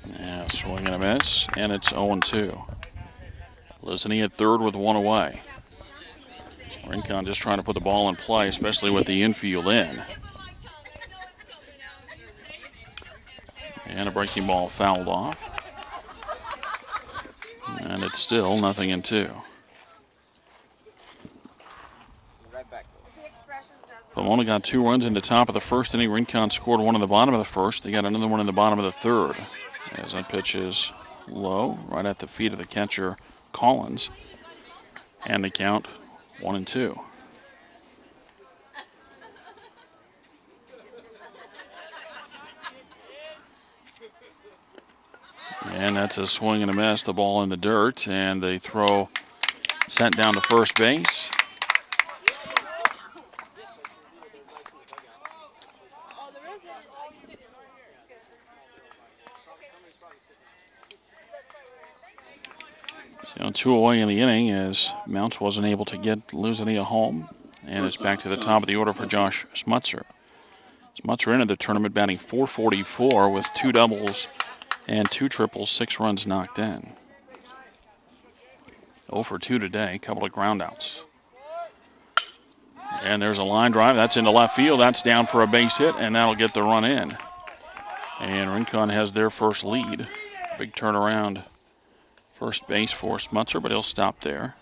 Yeah, swing and a miss, and it's 0-2. Listening at third with one away. Rincon just trying to put the ball in play, especially with the infield in. And a breaking ball fouled off. And it's still 0-2. Pomona got 2 runs in the top of the first inning. Rincon scored 1 in the bottom of the first. They got another one in the bottom of the third. As that pitch is low, right at the feet of the catcher, Collins. And the count 1-2. And that's a swing and a miss. The ball in the dirt, and they throw sent down to first base. So 2 away in the inning as Mounts wasn't able to get Lucenil home. And it's back to the top of the order for Josh Smunzer. Smunzer entered the tournament batting .444 with 2 doubles and 2 triples, 6 runs knocked in. 0 for 2 today, a couple of groundouts. And there's a line drive. That's into left field. That's down for a base hit, and that'll get the run in. And Rincon has their first lead. Big turnaround first base for Smunzer, but he'll stop there.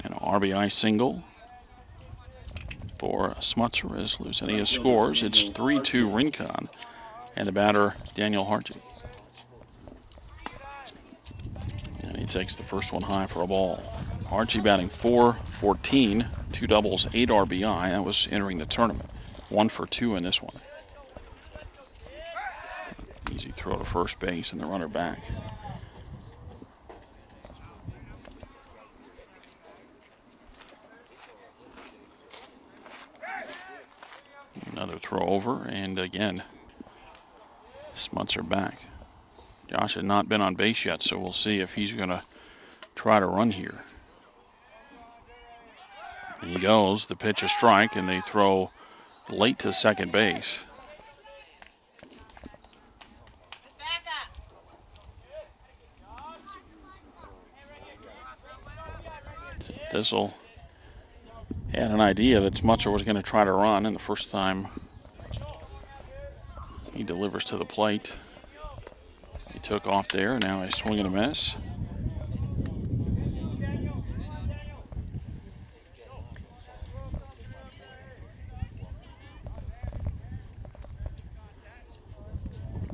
And an RBI single for Smunzer as Lucenil scores. It's 3-2 Rincon, and the batter, Daniel Harty. And he takes the first one high for a ball. Archie batting .414, 2 doubles, 8 RBI. That was entering the tournament. 1 for 2 in this one. Easy throw to first base and the runner back. Another throw over, and again, Smuts are back. Josh had not been on base yet, so we'll see if he's going to try to run here. And he goes, the pitch a strike, and they throw late to second base. Thistle had an idea that Smutzer was going to try to run, and the first time he delivers to the plate, he took off there. Now a swing and a miss.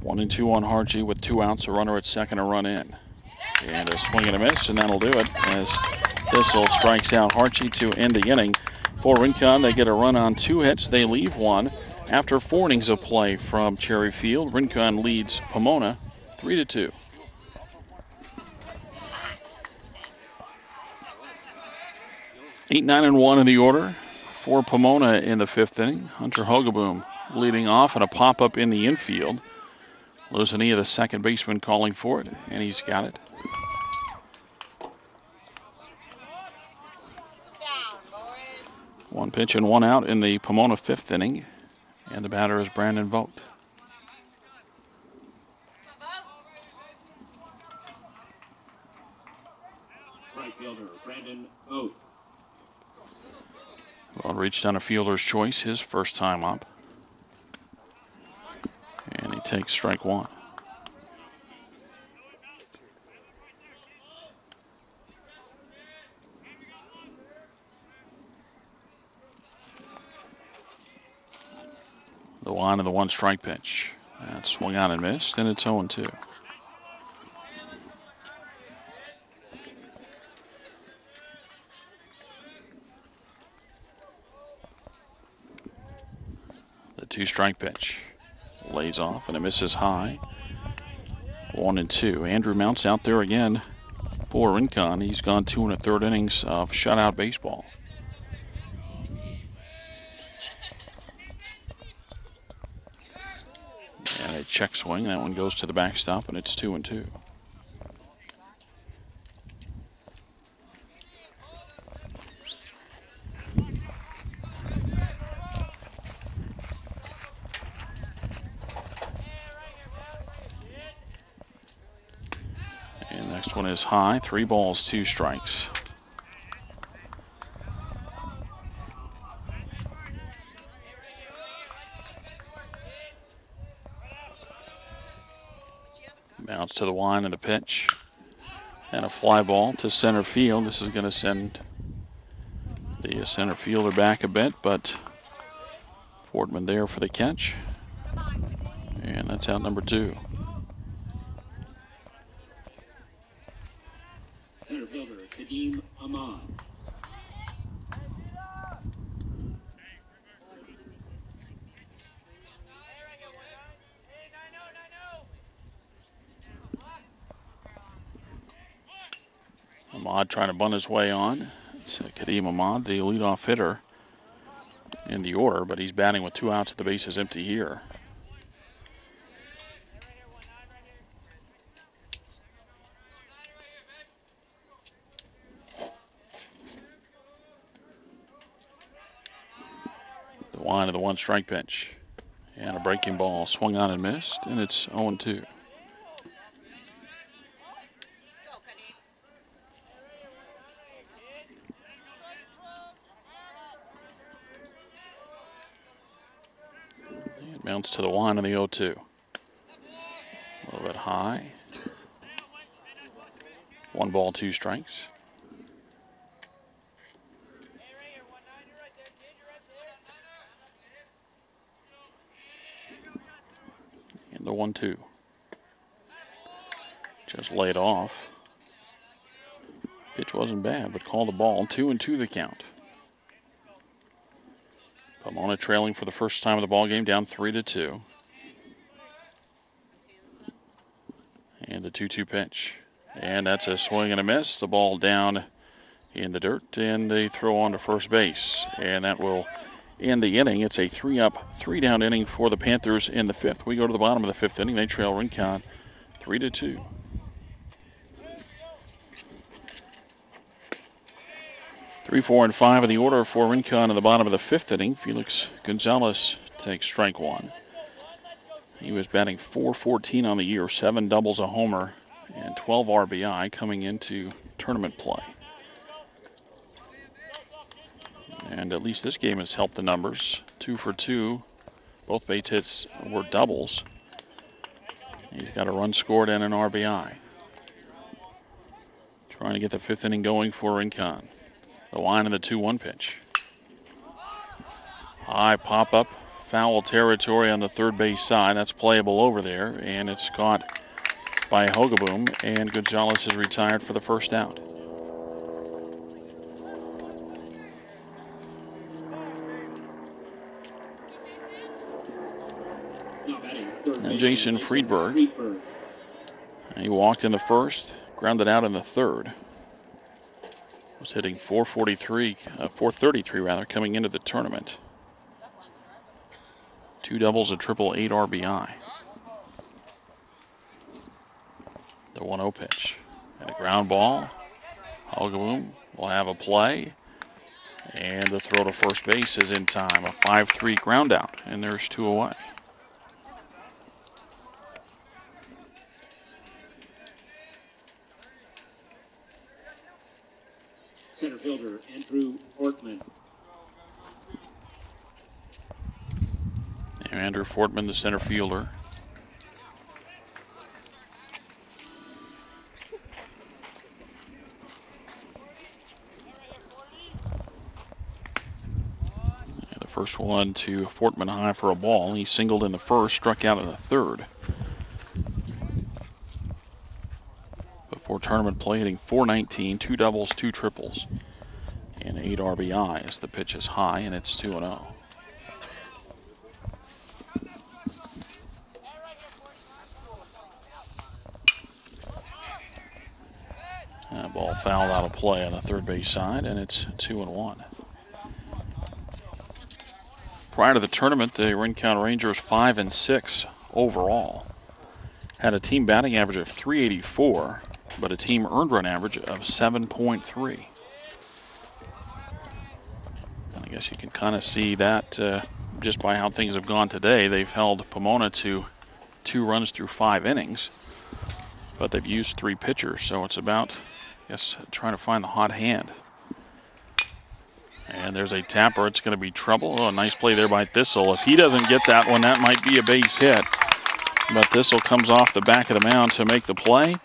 One and two on Hargy with 2 outs, a runner at second, a run in. And a swing and a miss, and that'll do it as Thistle strikes out Hargy to end the inning. For Rincon, they get a run on 2 hits. They leave 1 after 4 innings of play from Cherry Field. Rincon leads Pomona 3-2. Eight, 9, and 1 in the order for Pomona in the 5th inning. Hunter Hogaboom leading off, and a pop-up in the infield. Lozania, the second baseman, calling for it, and he's got it. One pitch and 1 out in the Pomona 5th inning, and the batter is Brandon Vogt. Right fielder, Brandon Vogt. Well, reached on a fielder's choice, his first time up. And he takes strike 1. The line of the 1 strike pitch. That swung on and missed, and it's 0-2. The 2 strike pitch. Lays off, and it misses high. 1-2. Andrew Mounts out there again for Rincon. He's gone 2 1/3 innings of shutout baseball. And a check swing. That one goes to the backstop, and it's 2-2. And next one is high. 3 balls, 2 strikes. Bounce to the line of the pitch. And a fly ball to center field. This is going to send the center fielder back a bit, but Fordman there for the catch. And that's out number 2. Center fielder, Kadeem Ahmad. Ahmad trying to bunt his way on. It's Kadeem Ahmad, the leadoff hitter in the order, but he's batting with 2 outs. The base is empty here. The line of the 1 strike pitch. And a breaking ball swung on and missed, and it's 0-2. Bounce to the line of the 0-2. A little bit high. 1 ball, 2 strikes. And the 1-2. Just laid off. Pitch wasn't bad, but called the ball. 2-2 the count. Pomona trailing for the first time of the ball game, down 3-2. And the 2-2 pitch. And that's a swing and a miss. The ball down in the dirt, and they throw on to first base. And that will end the inning. It's a 3-up, 3-down inning for the Panthers in the fifth. We go to the bottom of the fifth inning. They trail Rincon 3-2. Three, 4, and 5 in the order for Rincon in the bottom of the fifth inning. Felix Gonzalez takes strike one. He was batting .414 on the year, 7 doubles, a homer, and 12 RBI coming into tournament play. And at least this game has helped the numbers. 2 for 2. Both base hits were doubles. He's got a run scored and an RBI. Trying to get the fifth inning going for Rincon. The line in the 2-1 pitch. High pop-up, foul territory on the third base side. That's playable over there, and it's caught by Hogaboom, and Gonzalez is retired for the first out. And Jason Friedberg. He walked in the first, grounded out in the third. Was hitting .433 rather, coming into the tournament. 2 doubles, a triple, 8 RBI. The 1-0 pitch. And a ground ball. Hogaboom will have a play. And the throw to first base is in time. A 5-3 ground out, and there's 2 away. Center fielder Andrew Fortman. Andrew Fortman, the center fielder. And the first one to Fortman high for a ball. He singled in the first, struck out in the third. Before tournament play, hitting .419, 2 doubles, 2 triples, and 8 RBI as the pitch is high, and it's 2-0. That ball fouled out of play on the third base side, and it's 2-1. Prior to the tournament, the Rincon Rangers 5-6 overall. Had a team batting average of .384. But a team earned run average of 7.3. And I guess you can kind of see that just by how things have gone today. They've held Pomona to 2 runs through 5 innings, but they've used 3 pitchers, so it's about, I guess, trying to find the hot hand. And there's a tapper. It's going to be trouble. Oh, nice play there by Thistle. If he doesn't get that one, that might be a base hit. But Thistle comes off the back of the mound to make the play.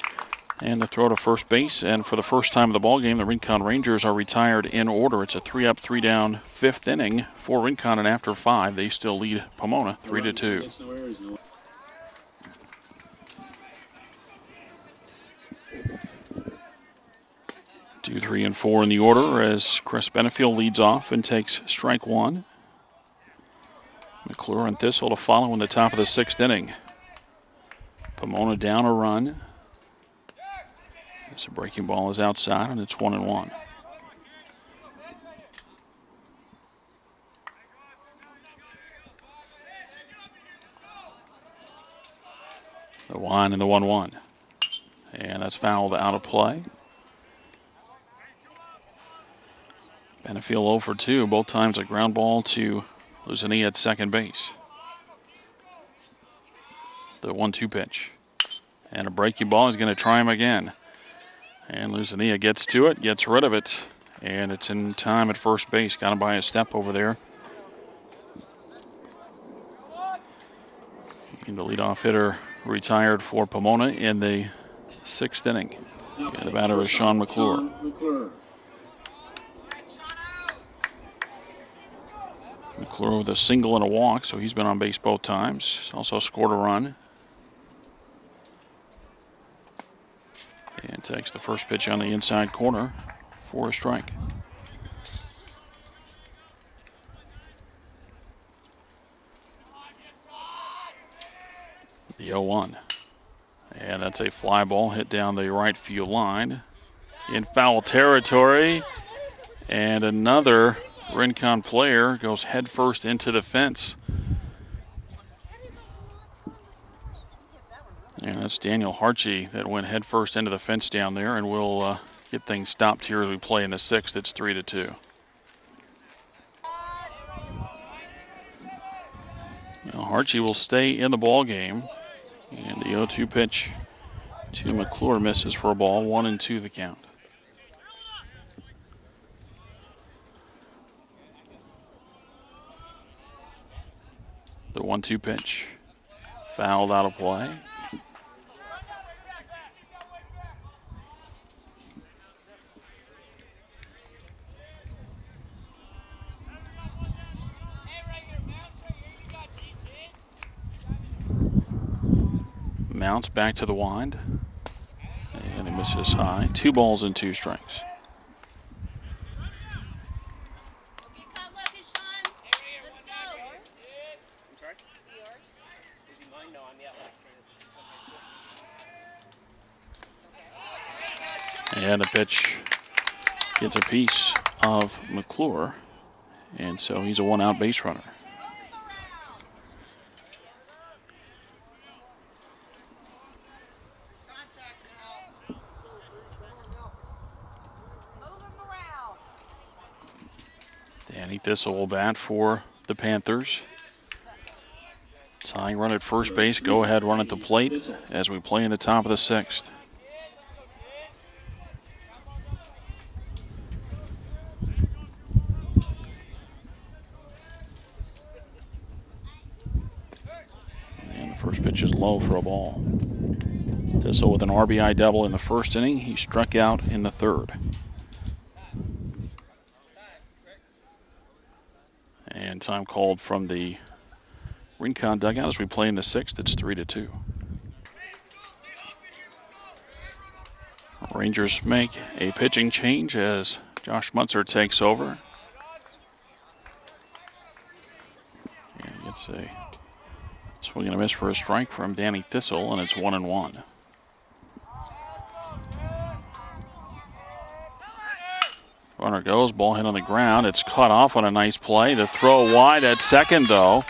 And the throw to first base, and for the first time of the ballgame, the Rincon Rangers are retired in order. It's a 3-up, 3-down, fifth inning for Rincon, and after 5, they still lead Pomona 3-2. 2, 3, and 4 in the order as Chris Benefield leads off and takes strike one. McClure and Thistle to follow in the top of the 6th inning. Pomona down a run. As the breaking ball is outside, and it's 1-1. The line and the 1-1. And that's fouled out of play. Benefield 0 for 2, both times a ground ball to Luzania at second base. The 1-2 pitch. And a breaking ball is going to try him again. And Luzania gets to it, gets rid of it, and it's in time at first base. Got him by a step over there. And the leadoff hitter retired for Pomona in the 6th inning. And the batter is Sean McClure. McClure with a single and a walk, so he's been on base both times. He's also scored a run. And Takes the first pitch on the inside corner for a strike. The 0-1. And that's a fly ball hit down the right field line in foul territory. And another Rincon player goes headfirst into the fence. And that's Daniel Harchie that went headfirst into the fence down there, and we'll get things stopped here as we play in the sixth. It's 3-2. Now Harchie will stay in the ball game, and the 0-2 pitch to McClure misses for a ball. 1-2 the count. The 1-2 pitch fouled out of play. Mounts back to the wind, and he misses high. 2 balls and 2 strikes. And the pitch gets a piece of McClure, and so he's a 1-out base runner. Danny Thistle will bat for the Panthers. Tying run at first base, go ahead run at the plate as we play in the top of the sixth. And the first pitch is low for a ball. Thistle with an RBI double in the first inning. He struck out in the third. And time called from the Rincon dugout as we play in the sixth. It's 3-2. Rangers make a pitching change as Josh Munzer takes over. And gets a swing and a miss for a strike from Danny Thistle, and it's 1-1. Runner goes, ball hit on the ground. It's cut off on a nice play. The throw wide at second, though.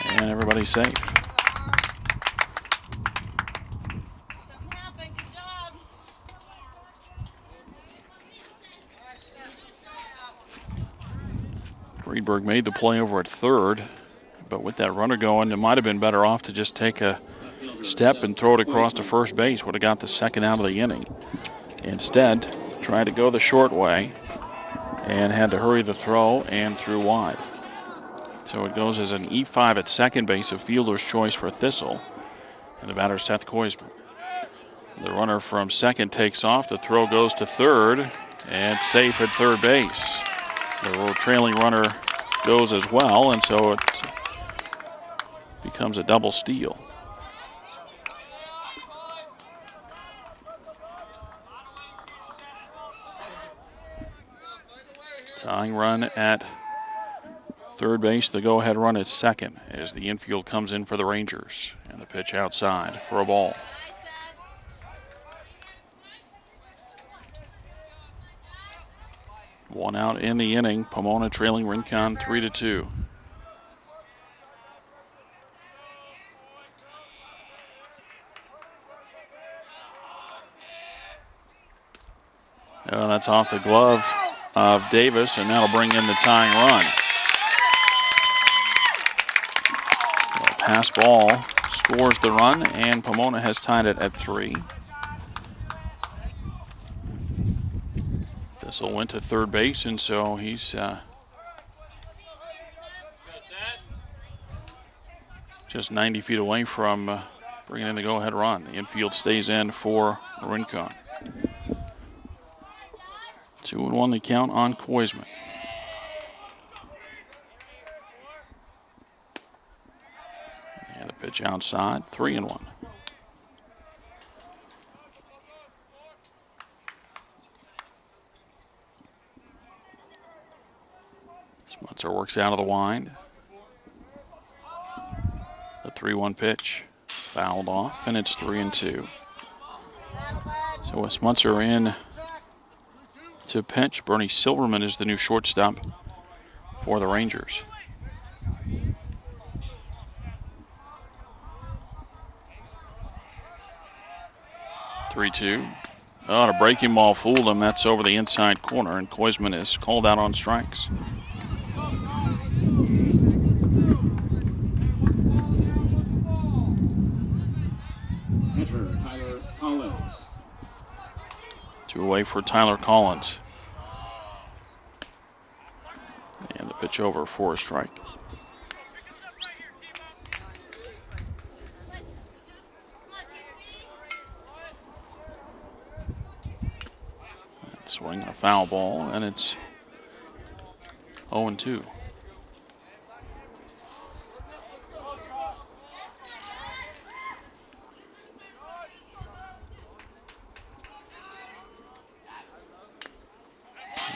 And everybody's safe. Friedberg made the play over at third, but with that runner going, it might have been better off to just take a step and throw it across to first base. Would have got the second out of the inning. Instead, tried to go the short way and had to hurry the throw and threw wide. So it goes as an E5 at second base, a fielder's choice for Thistle, and the batter Seth Koisman. The runner from second takes off. The throw goes to third, and safe at third base. The trailing runner goes as well, and so it becomes a double steal. Tying run at third base, the go-ahead run at second as the infield comes in for the Rangers. And the pitch outside for a ball. One out in the inning. Pomona trailing Rincon 3-2. Oh, that's off the glove of Davis, and that'll bring in the tying run. So pass ball scores the run, and Pomona has tied it at 3. Thistle went to third base, and so he's just 90 feet away from bringing in the go-ahead run. The infield stays in for Rincon. 2-1 the count on Koisman. And a pitch outside, 3-1. Munzer works out of the wind. The 3-1 pitch fouled off, and it's 3-2. So Wes Munzer in to pinch. Bernie Silverman is the new shortstop for the Rangers. 3-2. Oh, and a breaking ball fooled him. That's over the inside corner, and Koisman is called out on strikes. Pitcher Tyler Collins. 2 away for Tyler Collins. And the pitch over for a strike. Swing and a foul ball, and it's 0-2.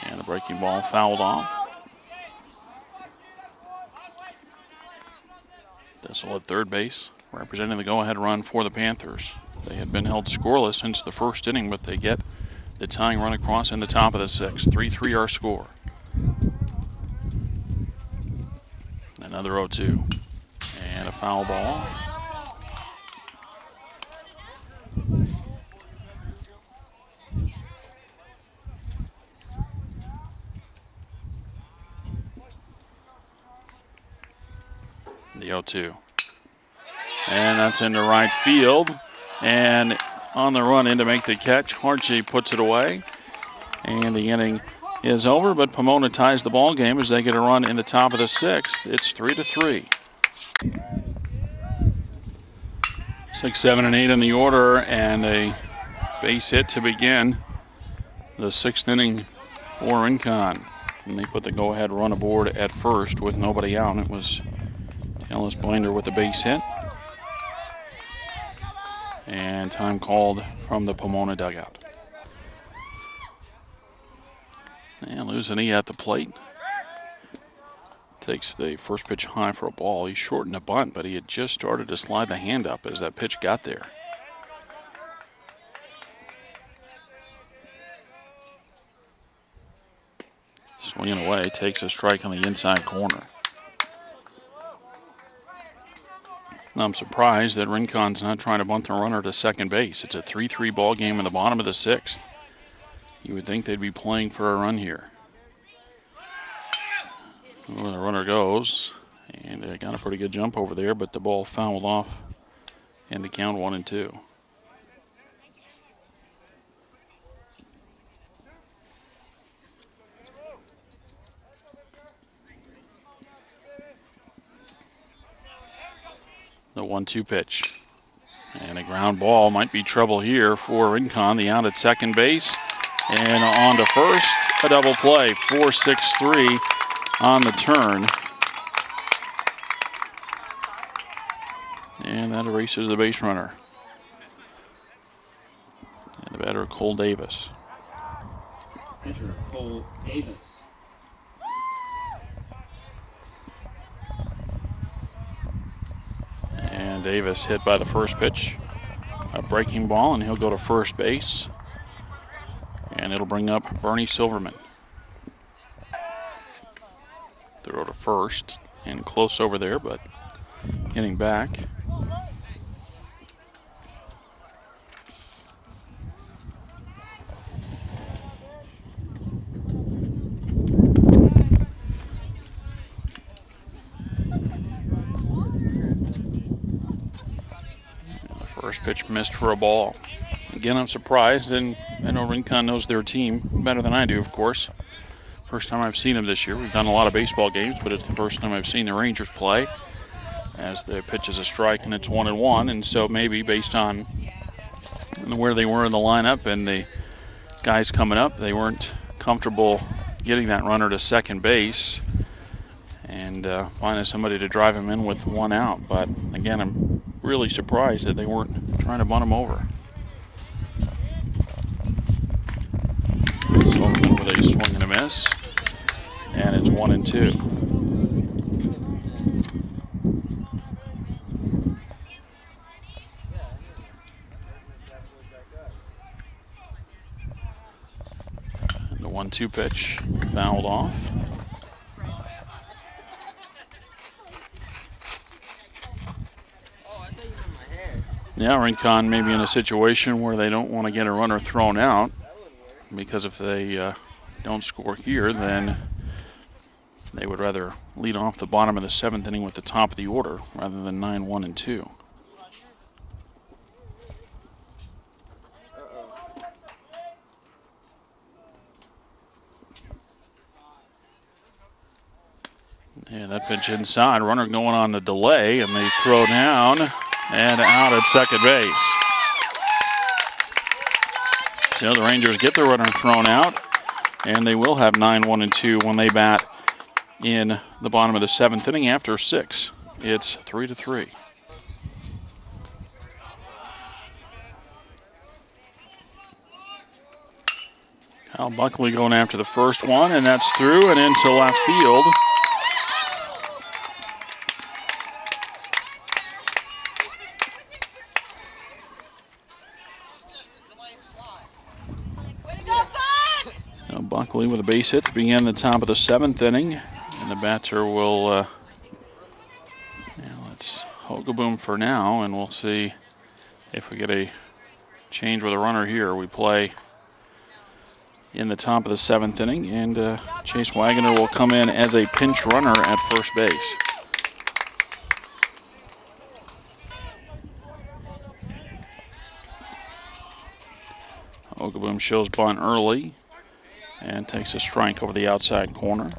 And a breaking ball fouled off. Dessel at third base, representing the go-ahead run for the Panthers. They had been held scoreless since the first inning, but they get the tying run across in the top of the 6th. 3-3 our score. Another 0-2. And a foul ball. The 0-2. And that's into right field. And on the run in to make the catch, Hartsey puts it away. And the inning is over, but Pomona ties the ball game as they get a run in the top of the 6th. It's 3-3. 6, 7, and 8 in the order, and a base hit to begin the 6th inning for Rincon. And they put the go-ahead run aboard at first with nobody out. It was Ellis Blinder with the base hit. And time called from the Pomona dugout. And Luzini at the plate. Takes the first pitch high for a ball. He shortened a bunt, but he had just started to slide the hand up as that pitch got there. Swinging away, takes a strike on the inside corner. I'm surprised that Rincon's not trying to bunt the runner to second base. It's a 3-3 ball game in the bottom of the 6th. You would think they'd be playing for a run here. Where the runner goes, and they got a pretty good jump over there, but the ball fouled off, and the count 1-2. The 1-2 pitch. And a ground ball might be trouble here for Rincon. The out at second base. And on to first. A double play. 4-6-3 on the turn. And that erases the base runner. And the batter, Cole Davis. Pitcher Cole Davis. And Davis hit by the first pitch. A breaking ball, and he'll go to first base. And it'll bring up Bernie Silverman. Throw to first, and close over there, but getting back. First pitch missed for a ball. Again, I'm surprised, and I know Rincon knows their team better than I do, of course. First time I've seen them this year. We've done a lot of baseball games, but it's the first time I've seen the Rangers play, as the pitch is a strike and it's 1-1. And so maybe based on where they were in the lineup and the guys coming up, they weren't comfortable getting that runner to second base and finding somebody to drive him in with one out. But again, I'm really surprised that they weren't trying to bunt him over. So with a swing and a miss, and it's 1-2. 1-2 pitch fouled off. Yeah, Rincon may be in a situation where they don't want to get a runner thrown out, because if they don't score here, then they would rather lead off the bottom of the 7th inning with the top of the order rather than 9-1-2. Yeah, that pitch inside. Runner going on the delay, and they throw down and out at second base. So the Rangers get the runner thrown out, and they will have 9-1-2 when they bat in the bottom of the 7th inning after 6. It's 3-3. Kyle Buckley going after the first one, and that's through and into left field. Now Buckley with a base hit to begin the top of the 7th inning, and the batter will, let's Hogaboom for now, and we'll see if we get a change with a runner here. We play in the top of the 7th inning, and Chase Wagoner will come in as a pinch runner at first base. Hogaboom shows bunt early and takes a strike over the outside corner.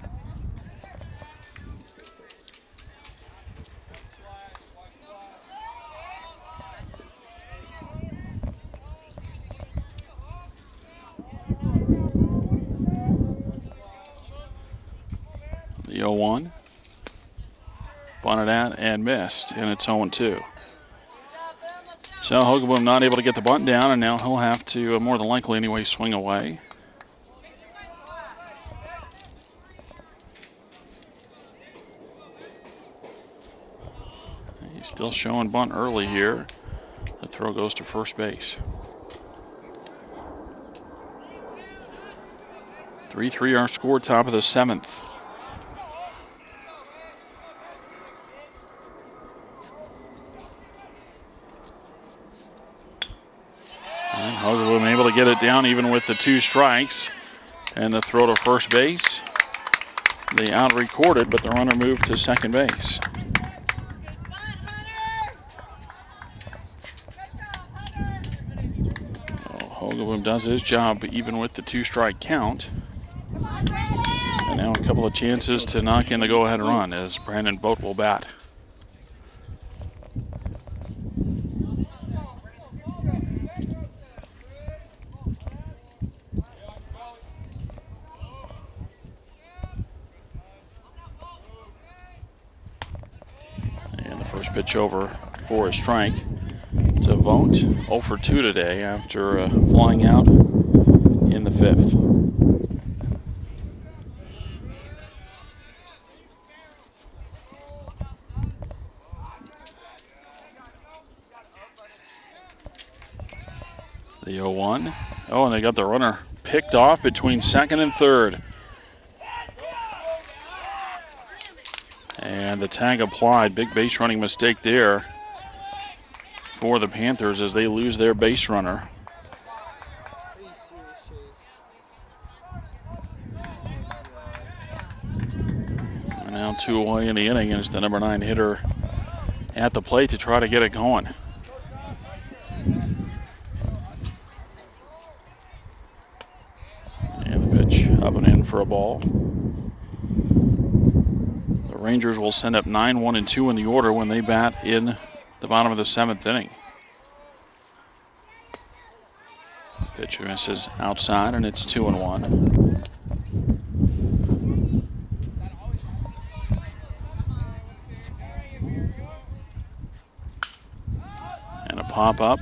The 0-1. Bunted at and missed, and it's 0-2. So Hogaboom not able to get the bunt down, and now he'll have to, more than likely anyway, swing away. He's still showing bunt early here. The throw goes to first base. 3-3 our score, top of the 7th. And Hogaboom able to get it down even with the 2 strikes. And the throw to first base. The out recorded, but the runner moved to second base. Hogaboom does his job even with the 2-strike count. And now a couple of chances to knock in the go-ahead run as Brandon Vogt will bat. And the first pitch over for a strike to Vogt. 0 for 2 today after flying out in the 5th. The 0-1. Oh, and they got the runner picked off between second and third. And the tag applied. Big base running mistake there for the Panthers as they lose their base runner. And now 2 away in the inning, and it's the number 9 hitter at the plate to try to get it going. And the pitch up and in for a ball. The Rangers will send up 9-1-2 in the order when they bat in the bottom of the 7th inning. Pitch misses outside, and it's 2-1. And a pop up,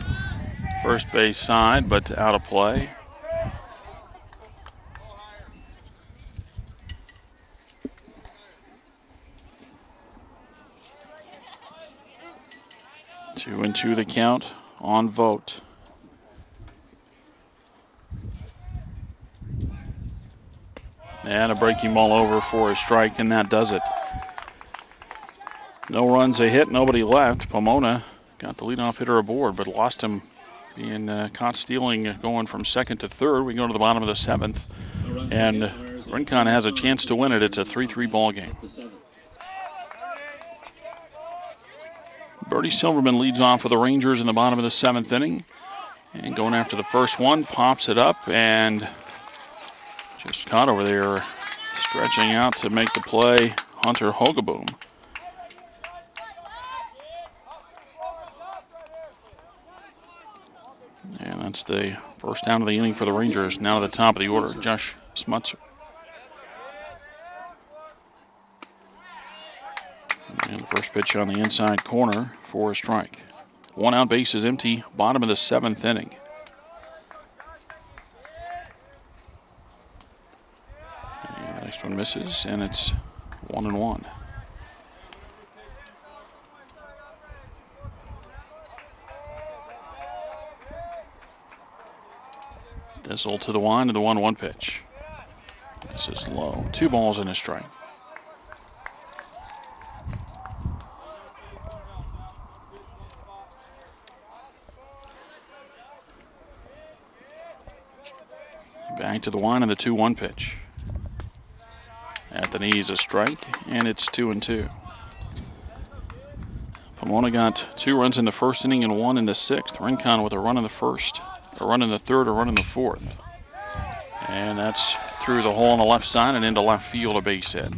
first base side, but out of play. Two and two the count on Vogt. And a breaking ball over for a strike, and that does it. No runs, a hit, nobody left. Pomona got the leadoff hitter aboard, but lost him being caught stealing, going from second to third. We go to the bottom of the 7th, and Rincon has a chance to win it. It's a 3-3 ball game. Bertie Silverman leads off for the Rangers in the bottom of the 7th inning. And going after the first one, pops it up and just caught over there, stretching out to make the play, Hunter Hogaboom. And that's the first down of the inning for the Rangers. Now to the top of the order, Josh Smutzer. And the first pitch on the inside corner for a strike. 1 out, base is empty, bottom of the 7th inning. And the next one misses, and it's 1-1. Thistle to the wind and the 1-1 pitch. This is low. 2 balls and a strike. Back to the wind and the 2-1 pitch. At the knees, a strike, and it's 2-2. Pomona got 2 runs in the first inning and 1 in the 6th. Rincon with a run in the first, a run in the 3rd, a run in the 4th. And that's through the hole on the left side and into left field, a base hit.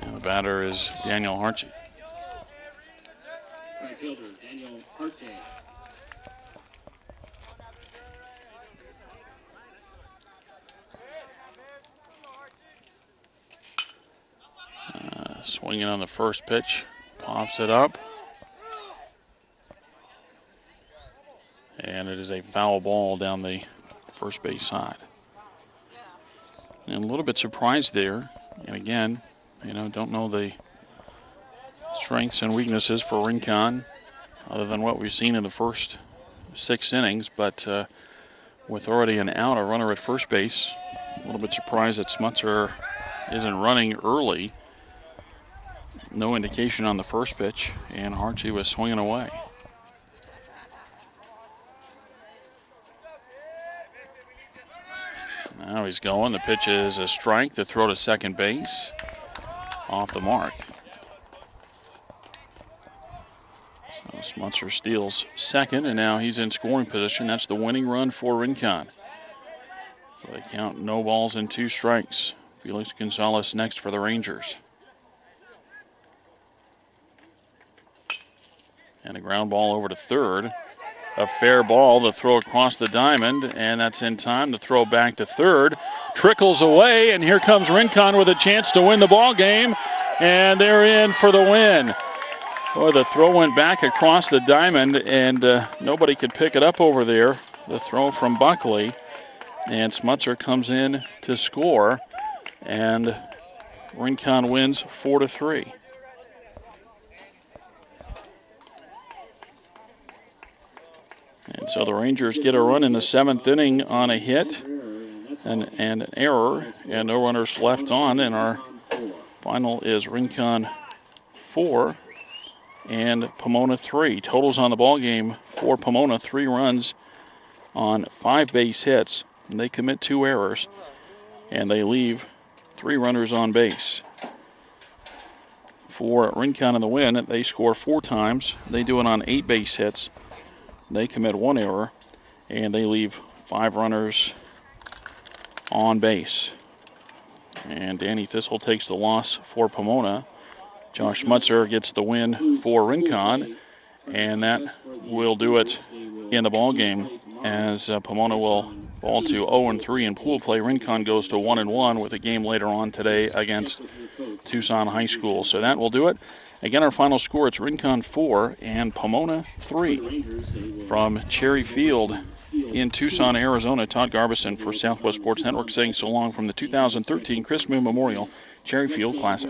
And the batter is Daniel Harchie. Right fielder Daniel Harte. Swinging on the first pitch, pops it up. And it is a foul ball down the first base side. And a little bit surprised there. And again, don't know the strengths and weaknesses for Rincon other than what we've seen in the first 6 innings. But with already an out, a runner at first base, a little bit surprised that Smutzer isn't running early. No indication on the first pitch, and Harchie was swinging away. Now he's going. The pitch is a strike. The throw to second base. Off the mark. So Smutzer steals second, and now he's in scoring position. That's the winning run for Rincon. So they count no balls and 2 strikes. Felix Gonzalez next for the Rangers. And a ground ball over to third. A fair ball to throw across the diamond, and that's in time. The throw back to third. Trickles away, and here comes Rincon with a chance to win the ball game, and they're in for the win. Boy, the throw went back across the diamond, and nobody could pick it up over there. The throw from Buckley, and Smutzer comes in to score, and Rincon wins 4-3. And so the Rangers get a run in the 7th inning on a hit and an error, and no runners left on. And our final is Rincon 4 and Pomona 3. Totals on the ball game for Pomona: 3 runs on 5 base hits. And they commit 2 errors, and they leave 3 runners on base. For Rincon in the win, they score 4 times. They do it on 8 base hits. They commit 1 error, and they leave 5 runners on base. And Danny Thistle takes the loss for Pomona. Josh Smutzer gets the win for Rincon, and that will do it in the ball game, as Pomona will fall to 0-3 in pool play. Rincon goes to 1-1 with a game later on today against Tucson High School. So that will do it. Again, our final score, it's Rincon 4 and Pomona 3. From Cherry Field in Tucson, Arizona, Todd Garbison for Southwest Sports Network saying so long from the 2013 Chris Moon Memorial Cherry Field Classic.